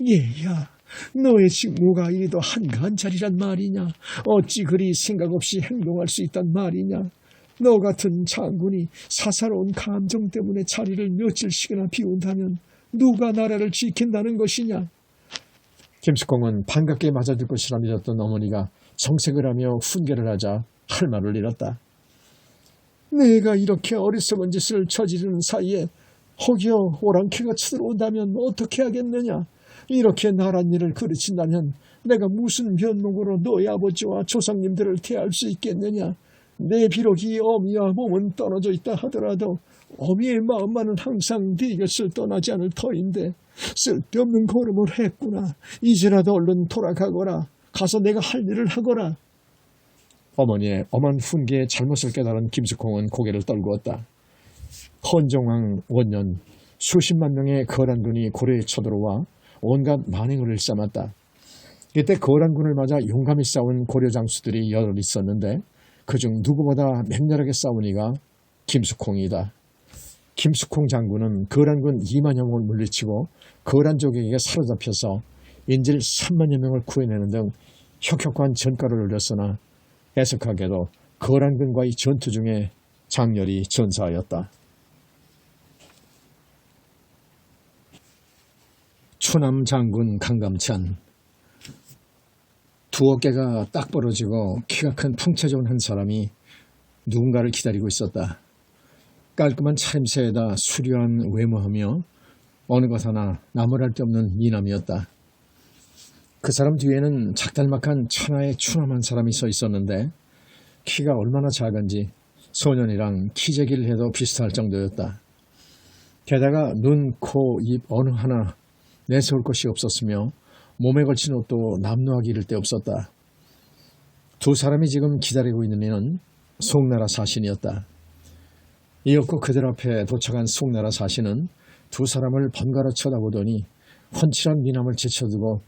얘야, 너의 직무가 이리도 한가한 자리란 말이냐? 어찌 그리 생각 없이 행동할 수 있단 말이냐? 너 같은 장군이 사사로운 감정 때문에 자리를 며칠씩이나 비운다면 누가 나라를 지킨다는 것이냐? 김숙홍은 반갑게 맞아줄 것이라 믿었던 어머니가 정색을 하며 훈계를 하자 할 말을 잃었다. 내가 이렇게 어리석은 짓을 저지르는 사이에 혹여 오랑캐가 쳐들어온다면 어떻게 하겠느냐? 이렇게 나란 일을 그르친다면 내가 무슨 면목으로 너희 아버지와 조상님들을 대할 수 있겠느냐. 내 비록 이 어미와 몸은 떨어져 있다 하더라도 어미의 마음만은 항상 네 곁을 떠나지 않을 터인데 쓸데없는 걸음을 했구나. 이제라도 얼른 돌아가거라. 가서 내가 할 일을 하거라. 어머니의 엄한 훈계에 잘못을 깨달은 김숙홍은 고개를 떨구었다. 헌정왕 원년 수십만 명의 거란군이 고려에 쳐들어와 온갖 만행을 일삼았다. 이때 거란군을 맞아 용감히 싸운 고려 장수들이 여럿 있었는데 그중 누구보다 맹렬하게 싸운 이가 김숙홍이다. 김숙홍 장군은 거란군 2만여 명을 물리치고 거란족에게 사로잡혀서 인질 3만여 명을 구해내는 등 혁혁한 전가를 올렸으나 애석하게도 거란군과의 전투 중에 장렬히 전사하였다. 추남 장군 강감찬. 두 어깨가 딱 벌어지고 키가 큰 풍채 좋은 한 사람이 누군가를 기다리고 있었다. 깔끔한 차림새에다 수려한 외모하며 어느 것 하나 나무랄 데 없는 미남이었다. 그 사람 뒤에는 작달막한 천하의 추남한 사람이 서 있었는데 키가 얼마나 작은지 소년이랑 키재기를 해도 비슷할 정도였다. 게다가 눈, 코, 입 어느 하나 내세울 것이 없었으며 몸에 걸친 옷도 남루하기 이를 데 없었다. 두 사람이 지금 기다리고 있는 이는 송나라 사신이었다. 이윽고 그들 앞에 도착한 송나라 사신은 두 사람을 번갈아 쳐다보더니 훤칠한 미남을 제쳐두고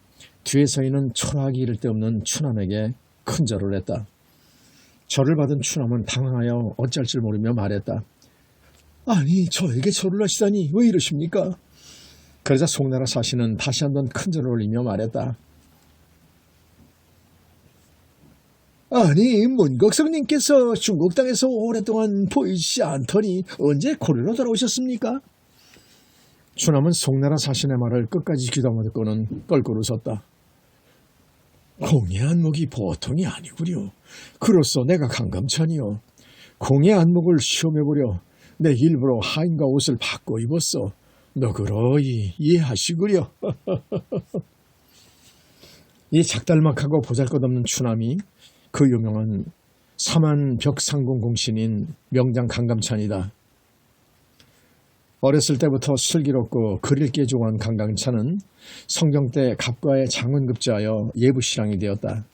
뒤에 서 있는 초라하기 이를 데 없는 추남에게 큰 절을 했다. 절을 받은 추남은 당황하여 어쩔 줄 모르며 말했다. 아니, 저에게 절을 하시다니 왜 이러십니까? 그러자 송나라 사신은 다시 한번 큰 절을 올리며 말했다. 아니, 문곡성님께서 중국 땅에서 오랫동안 보이지 않더니 언제 고려로 돌아오셨습니까? 추남은 송나라 사신의 말을 끝까지 귀담아 듣고는 껄껄 웃었다. 공의 안목이 보통이 아니구려. 그로써 내가 강감찬이요. 공의 안목을 시험해보려 내 일부러 하인과 옷을 바꿔 입었어. 너그러이 이해하시구려. 이 작달막하고 보잘것없는 추남이 그 유명한 삼안벽상공 공신인 명장 강감찬이다. 어렸을 때부터 슬기롭고 글 읽기에 좋아한 강감찬은 성경 때 갑과의 장원급제하여 예부시랑이 되었다.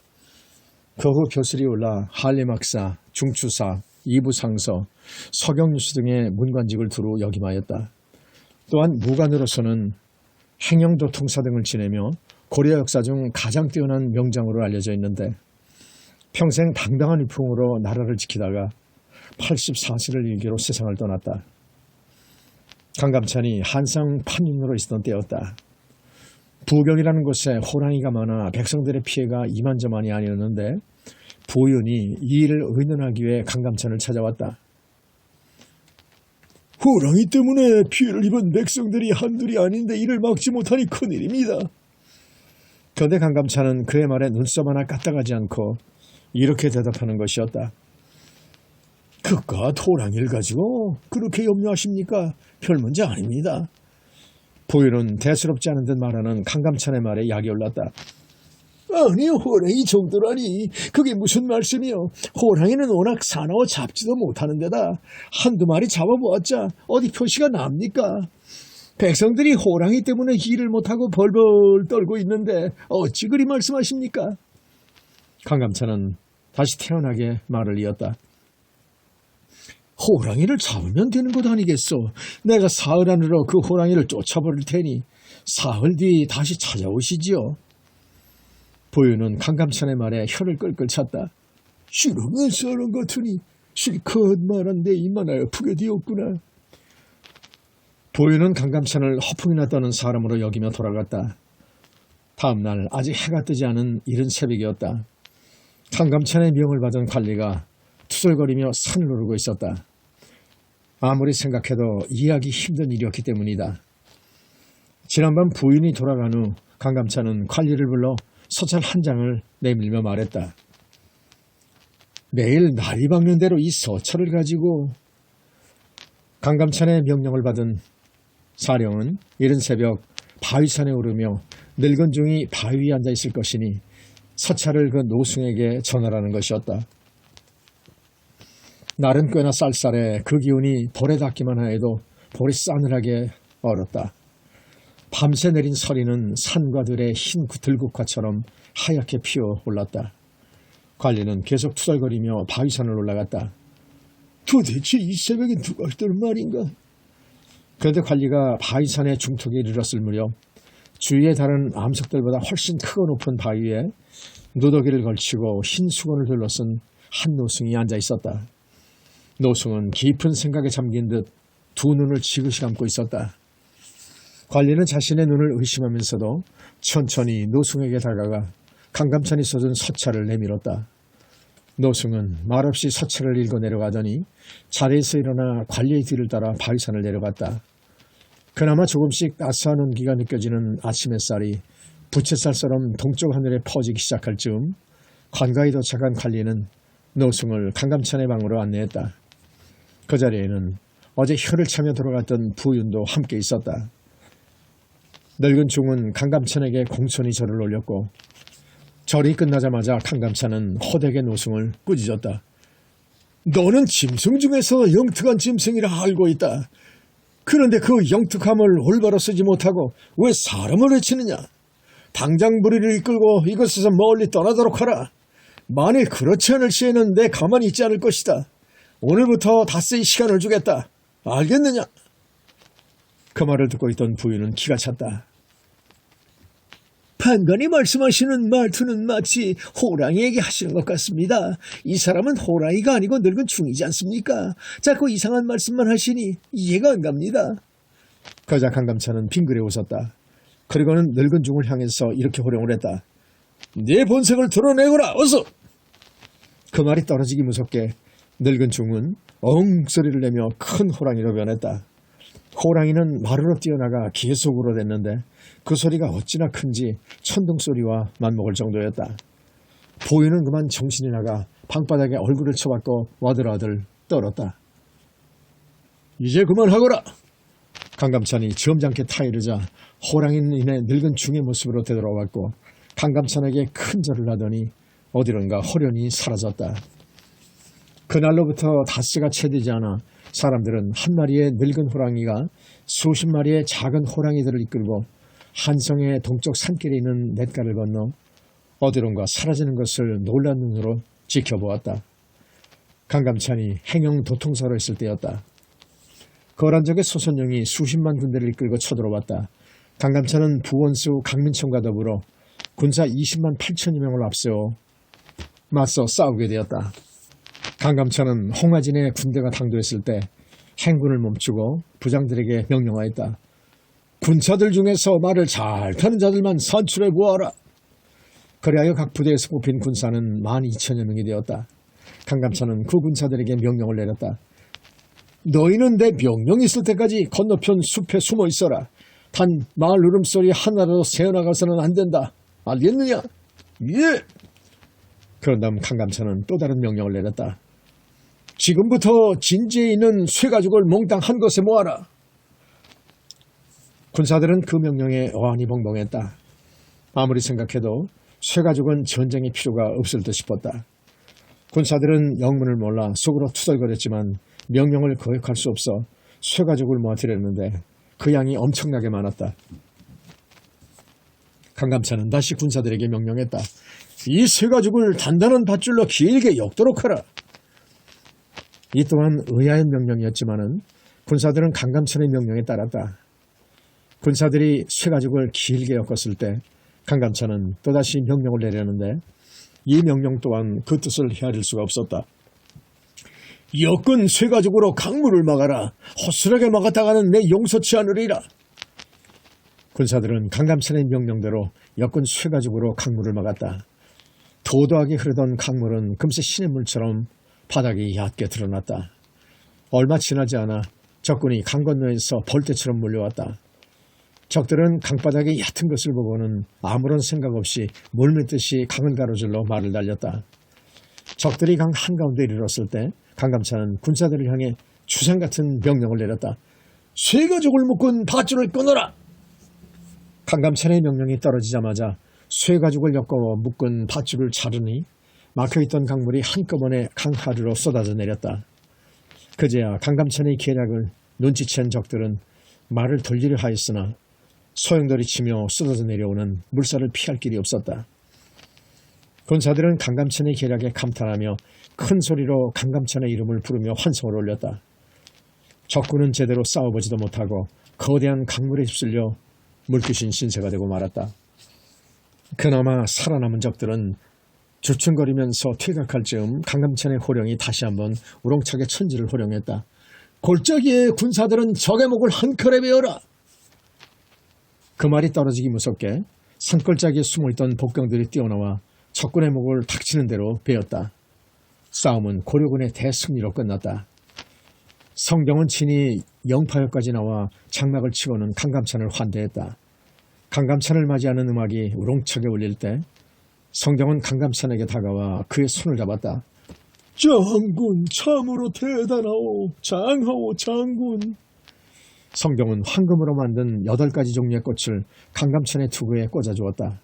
그 후 벼슬이 올라 한림학사, 중추사, 이부상서, 서경유수 등의 문관직을 두루 역임하였다. 또한 무관으로서는 행영도통사 등을 지내며 고려 역사 중 가장 뛰어난 명장으로 알려져 있는데 평생 당당한 위풍으로 나라를 지키다가 84세를 일기로 세상을 떠났다. 강감찬이 한상 판인으로 있었던 때였다. 부경이라는 곳에 호랑이가 많아 백성들의 피해가 이만저만이 아니었는데 부윤이 이 일을 의논하기 위해 강감찬을 찾아왔다. 호랑이 때문에 피해를 입은 백성들이 한둘이 아닌데 이를 막지 못하니 큰일입니다. 그런데 강감찬은 그의 말에 눈썹 하나 까딱하지 않고 이렇게 대답하는 것이었다. 그깟 호랑이를 가지고 그렇게 염려하십니까? 별 문제 아닙니다. 부윤은 대수롭지 않은 듯 말하는 강감찬의 말에 약이 올랐다. 아니, 호랑이 정도라니 그게 무슨 말씀이요. 호랑이는 워낙 사나워 잡지도 못하는 데다 한두 마리 잡아보았자 어디 표시가 납니까? 백성들이 호랑이 때문에 일을 못하고 벌벌 떨고 있는데 어찌 그리 말씀하십니까? 강감찬은 다시 태연하게 말을 이었다. 호랑이를 잡으면 되는 것 아니겠소. 내가 사흘 안으로 그 호랑이를 쫓아버릴 테니 사흘 뒤 다시 찾아오시지요. 부윤은 강감찬의 말에 혀를 끌끌 찼다. 실험한 사람 같으니 실컷 말한데 이만하여 푸게 되었구나. 부윤은 강감찬을 허풍이나 떠는 사람으로 여기며 돌아갔다. 다음 날 아직 해가 뜨지 않은 이른 새벽이었다. 강감찬의 명을 받은 관리가 투덜거리며 산을 오르고 있었다. 아무리 생각해도 이해하기 힘든 일이었기 때문이다. 지난밤 부인이 돌아간 후 강감찬은 관리를 불러 서찰 한 장을 내밀며 말했다. 내일 날이 밝는 대로 이 서찰을 가지고. 강감찬의 명령을 받은 사령은 이른 새벽 바위산에 오르며 늙은 종이 바위 위에 앉아있을 것이니 서찰을 그 노승에게 전하라는 것이었다. 날은 꽤나 쌀쌀해 그 기운이 볼에 닿기만 하여도 볼이 싸늘하게 얼었다. 밤새 내린 서리는 산과 들의 흰 들국화처럼 하얗게 피어올랐다. 관리는 계속 투덜거리며 바위산을 올라갔다. 도대체 이 새벽에 누가 있던 말인가? 그런데 관리가 바위산의 중턱에 이르렀을 무렵 주위의 다른 암석들보다 훨씬 크고 높은 바위에 누더기를 걸치고 흰 수건을 둘러쓴 한 노승이 앉아 있었다. 노승은 깊은 생각에 잠긴 듯 두 눈을 지그시 감고 있었다. 관리는 자신의 눈을 의심하면서도 천천히 노승에게 다가가 강감찬이 써준 서찰을 내밀었다. 노승은 말없이 서찰을 읽어 내려가더니 자리에서 일어나 관리의 뒤를 따라 바위산을 내려갔다. 그나마 조금씩 따스한 온기가 느껴지는 아침 햇살이 부채살처럼 동쪽 하늘에 퍼지기 시작할 즈음 관가에 도착한 관리는 노승을 강감찬의 방으로 안내했다. 그 자리에는 어제 혀를 차며 들어갔던 부윤도 함께 있었다. 늙은 중은 강감찬에게 공손히 절을 올렸고 절이 끝나자마자 강감찬은 호되게 노승을 꾸짖었다. 너는 짐승 중에서 영특한 짐승이라 알고 있다. 그런데 그 영특함을 올바로 쓰지 못하고 왜 사람을 해치느냐? 당장 무리를 이끌고 이곳에서 멀리 떠나도록 하라. 만일 그렇지 않을 시에는 내 가만히 있지 않을 것이다. 오늘부터 닷새이 시간을 주겠다. 알겠느냐? 그 말을 듣고 있던 부인은 기가 찼다. 판관이 말씀하시는 말투는 마치 호랑이에게 하시는 것 같습니다. 이 사람은 호랑이가 아니고 늙은 중이지 않습니까? 자꾸 이상한 말씀만 하시니 이해가 안 갑니다. 그러자 강감찬은 빙그레 웃었다. 그리고는 늙은 중을 향해서 이렇게 호령을 했다. 네 본색을 드러내거라 어서! 그 말이 떨어지기 무섭게 늙은 중은 엉 소리를 내며 큰 호랑이로 변했다. 호랑이는 마루로 뛰어나가 계속 울어댔는데 그 소리가 어찌나 큰지 천둥소리와 맞먹을 정도였다. 보이는 그만 정신이 나가 방바닥에 얼굴을 쳐박고 와들와들 떨었다. 이제 그만하거라. 강감찬이 점잖게 타이르자 호랑이는 이내 늙은 중의 모습으로 되돌아왔고 강감찬에게 큰 절을 하더니 어디론가 호련히 사라졌다. 그날로부터 닷새가 채 되지 않아 사람들은 한 마리의 늙은 호랑이가 수십 마리의 작은 호랑이들을 이끌고 한성의 동쪽 산길에 있는 냇가를 건너 어디론가 사라지는 것을 놀란 눈으로 지켜보았다. 강감찬이 행영 도통사로 있을 때였다. 거란적의 소선영이 수십만 군대를 이끌고 쳐들어왔다. 강감찬은 부원수 강민청과 더불어 군사 20만 8천여 명을 앞세워 맞서 싸우게 되었다. 강감찬은 홍화진의 군대가 당도했을 때 행군을 멈추고 부장들에게 명령하였다. 군사들 중에서 말을 잘 타는 자들만 선출해 보아라. 그리하여 각 부대에서 뽑힌 군사는 12,000여 명이 되었다. 강감찬은 그 군사들에게 명령을 내렸다. 너희는 내 명령이 있을 때까지 건너편 숲에 숨어 있어라. 단 말 울음소리 하나라도 새어나가서는 안 된다. 알겠느냐? 예! 그런 다음 강감찬은 또 다른 명령을 내렸다. 지금부터 진지에 있는 쇠가죽을 몽땅 한 곳에 모아라. 군사들은 그 명령에 어안이 벙벙했다. 아무리 생각해도 쇠가죽은 전쟁의 필요가 없을 듯 싶었다. 군사들은 영문을 몰라 속으로 투덜거렸지만 명령을 거역할 수 없어 쇠가죽을 모아드렸는데 그 양이 엄청나게 많았다. 강감찬은 다시 군사들에게 명령했다. 이 쇠가죽을 단단한 밧줄로 길게 엮도록 하라. 이 또한 의아한 명령이었지만 군사들은 강감찬의 명령에 따랐다. 군사들이 쇠가죽을 길게 엮었을 때 강감찬은 또다시 명령을 내렸는데 이 명령 또한 그 뜻을 헤아릴 수가 없었다. 엮은 쇠가죽으로 강물을 막아라. 허술하게 막았다가는 내 용서치 않으리라. 군사들은 강감찬의 명령대로 엮은 쇠가죽으로 강물을 막았다. 도도하게 흐르던 강물은 금세 시냇물처럼 바닥이 얕게 드러났다. 얼마 지나지 않아 적군이 강 건너에서 벌떼처럼 몰려왔다. 적들은 강바닥이 얕은 것을 보고는 아무런 생각 없이 물밀듯이 강을 가로질러 말을 날렸다. 적들이 강 한가운데 이르렀을 때 강감찬은 군사들을 향해 추상 같은 명령을 내렸다. 쇠가죽을 묶은 밧줄을 끊어라. 강감찬의 명령이 떨어지자마자 쇠가죽을 엮어 묶은 밧줄을 자르니 막혀있던 강물이 한꺼번에 강하류로 쏟아져 내렸다. 그제야 강감찬의 계략을 눈치챈 적들은 말을 돌리려 하였으나 소용돌이 치며 쏟아져 내려오는 물살을 피할 길이 없었다. 군사들은 강감찬의 계략에 감탄하며 큰 소리로 강감찬의 이름을 부르며 환성을 올렸다. 적군은 제대로 싸워보지도 못하고 거대한 강물에 휩쓸려 물귀신 신세가 되고 말았다. 그나마 살아남은 적들은 주춤거리면서 퇴각할 즈음 강감찬의 호령이 다시 한번 우렁차게 천지를 호령했다. 골짜기의 군사들은 적의 목을 한 컬에 베어라. 그 말이 떨어지기 무섭게 산골짜기에 숨어있던 복병들이 뛰어나와 적군의 목을 닥치는 대로 베었다. 싸움은 고려군의 대승리로 끝났다. 성경은 친히 영파역까지 나와 장막을 치고는 강감찬을 환대했다. 강감찬을 맞이하는 음악이 우렁차게 울릴 때 성경은 강감찬에게 다가와 그의 손을 잡았다. 장군, 참으로 대단하오. 장하오, 장군. 성경은 황금으로 만든 8가지 종류의 꽃을 강감찬의 투구에 꽂아주었다.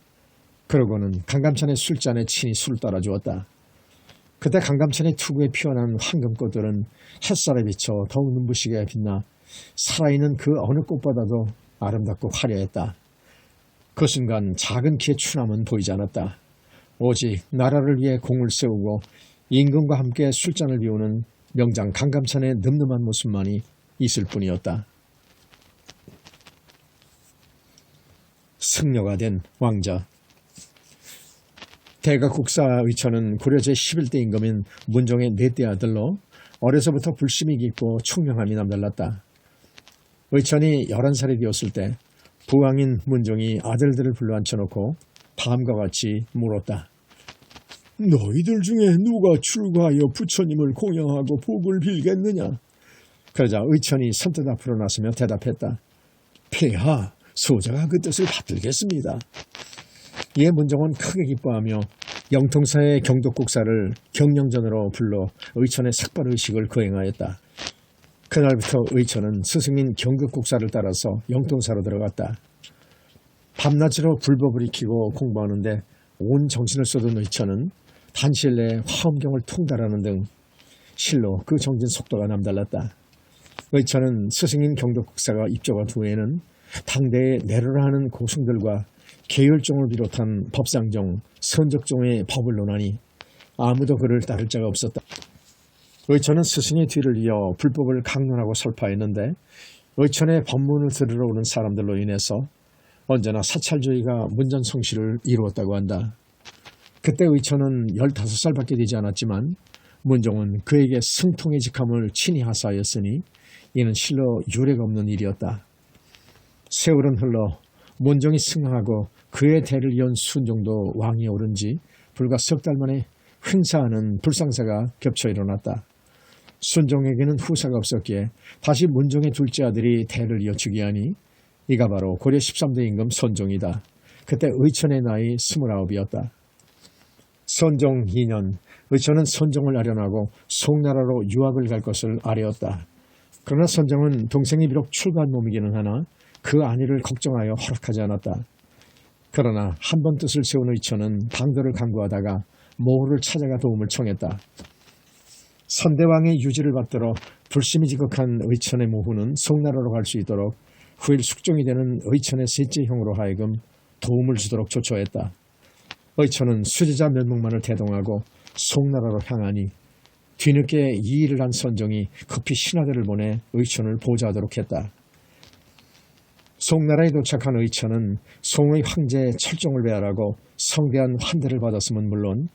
그러고는 강감찬의 술잔에 친히 술을 따라주었다. 그때 강감찬의 투구에 피어난 황금꽃들은 햇살에 비쳐 더욱 눈부시게 빛나 살아있는 그 어느 꽃보다도 아름답고 화려했다. 그 순간 작은 키의 추남은 보이지 않았다. 오직 나라를 위해 공을 세우고 임금과 함께 술잔을 비우는 명장 강감찬의 늠름한 모습만이 있을 뿐이었다. 승려가 된 왕자. 대각국사 의천은 고려 제11대 임금인 문종의 넷째 아들로 어려서부터 불심이 깊고 총명함이 남달랐다. 의천이 11살이 되었을 때 부왕인 문종이 아들들을 불러 앉혀놓고 다음과 같이 물었다. 너희들 중에 누가 출가하여 부처님을 공양하고 복을 빌겠느냐? 그러자 의천이 선뜻 앞으로 나서며 대답했다. 폐하, 소자가 그 뜻을 받들겠습니다. 이에 문종은 크게 기뻐하며 영통사의 경독국사를 경영전으로 불러 의천의 삭발의식을 거행하였다. 그날부터 의천은 스승인 경극국사를 따라서 영통사로 들어갔다. 밤낮으로 불법을 익히고 공부하는데 온 정신을 쏟은 의천은 단시일 내에 화엄경을 통달하는 등 실로 그 정진 속도가 남달랐다. 의천은 스승인 경독국사가 입조한 후에는 당대에 내로라 하는 고승들과 계율종을 비롯한 법상종, 선적종의 법을 논하니 아무도 그를 따를 자가 없었다. 의천은 스승의 뒤를 이어 불법을 강론하고 설파했는데 의천의 법문을 들으러 오는 사람들로 인해서 언제나 사찰주의가 문전성시를 이루었다고 한다. 그때 의천은 15살밖에 되지 않았지만 문종은 그에게 승통의 직함을 친히 하사하였으니 이는 실로 유례가 없는 일이었다. 세월은 흘러 문종이 승하하고 그의 대를 이은 순종도 왕위에 오른 지 불과 석 달 만에 횡사하는 불상사가 겹쳐 일어났다. 순종에게는 후사가 없었기에 다시 문종의 둘째 아들이 대를 이어 즉위하니 이가 바로 고려 13대 임금 선종이다. 그때 의천의 나이 29이었다. 선종 2년 의천은 선종을 아련하고 송나라로 유학을 갈 것을 아뢰었다. 그러나 선종은 동생이 비록 출가한 몸이기는 하나 그 안위를 걱정하여 허락하지 않았다. 그러나 한 번 뜻을 세운 의천은 방도를 강구하다가 모후를 찾아가 도움을 청했다. 선대왕의 유지를 받들어 불심이 지극한 의천의 모후는 송나라로 갈 수 있도록 후일 숙종이 되는 의천의 셋째 형으로 하여금 도움을 주도록 조처했다. 의천은 수제자 몇 명만을 대동하고 송나라로 향하니 뒤늦게 이 일을 한 선종이 급히 신하들을 보내 의천을 보좌하도록 했다. 송나라에 도착한 의천은 송의 황제 철종을 배하라고 성대한 환대를 받았음은 물론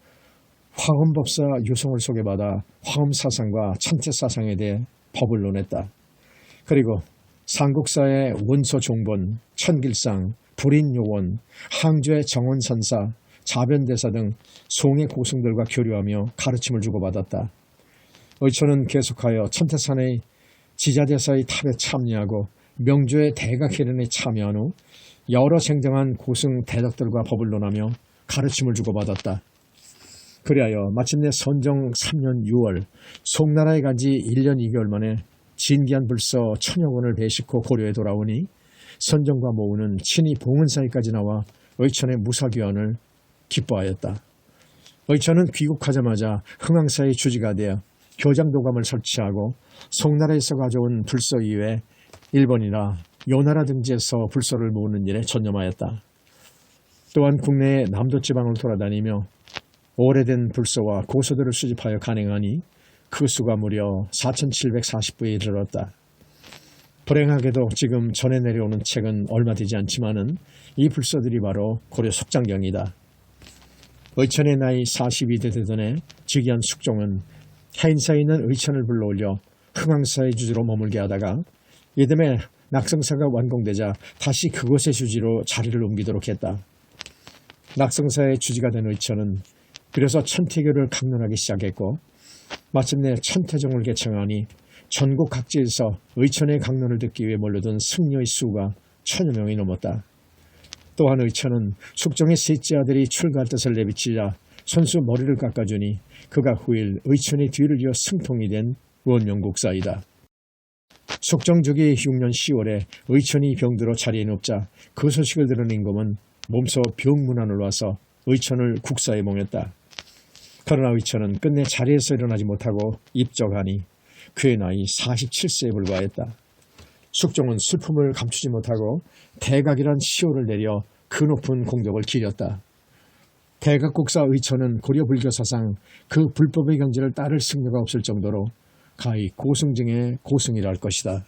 화엄법사 유성을 소개받아 화엄사상과 천태사상에 대해 법을 논했다. 그리고 삼국사의 원소종본, 천길상, 불인요원, 항주의 정원선사, 자변대사 등 송의 고승들과 교류하며 가르침을 주고받았다. 의천은 계속하여 천태산의 지자대사의 탑에 참여하고 명조의 대각회련에 참여한 후 여러 생정한 고승 대덕들과 법을 논하며 가르침을 주고받았다. 그리하여 마침내 선종 3년 6월 송나라에 간 지 1년 2개월 만에 진기한 불서 천여 권을 배식코 고려에 돌아오니 선종과 모우는 친히 봉은사에까지 나와 의천의 무사귀환을 기뻐하였다. 의천은 귀국하자마자 흥왕사의 주지가 되어 교장도감을 설치하고 송나라에서 가져온 불서 이외 일본이나 요나라 등지에서 불서를 모으는 일에 전념하였다. 또한 국내의 남도지방을 돌아다니며 오래된 불서와 고서들을 수집하여 간행하니 그 수가 무려 4,740부에 이르렀다. 불행하게도 지금 전해 내려오는 책은 얼마 되지 않지만은 이 불서들이 바로 고려 속장경이다. 의천의 나이 42대 되던 해 즉위한 숙종은 해인사에 있는 의천을 불러올려 흥왕사의 주지로 머물게 하다가 이듬해 낙성사가 완공되자 다시 그곳의 주지로 자리를 옮기도록 했다. 낙성사의 주지가 된 의천은 그래서 천태교를 강론하기 시작했고 마침내 천태종을 개청하니 전국 각지에서 의천의 강론을 듣기 위해 몰려든 승려의 수가 1,000여 명이 넘었다. 또한 의천은 숙종의 셋째 아들이 출가할 뜻을 내비치자 손수 머리를 깎아주니 그가 후일 의천의 뒤를 이어 승통이 된 원명국사이다. 숙종 즉위 6년 10월에 의천이 병들어 자리에 눕자 그 소식을 들은 임금은 몸소 병문안을 와서 의천을 국사에 몽했다. 그러나 의천은 끝내 자리에서 일어나지 못하고 입적하니 그의 나이 47세에 불과했다. 숙종은 슬픔을 감추지 못하고 대각이란 시호를 내려 그 높은 공덕을 기렸다. 대각국사 의천은 고려 불교사상 그 불법의 경지를 따를 승려가 없을 정도로 가히 고승 중의 고승이라 할 것이다.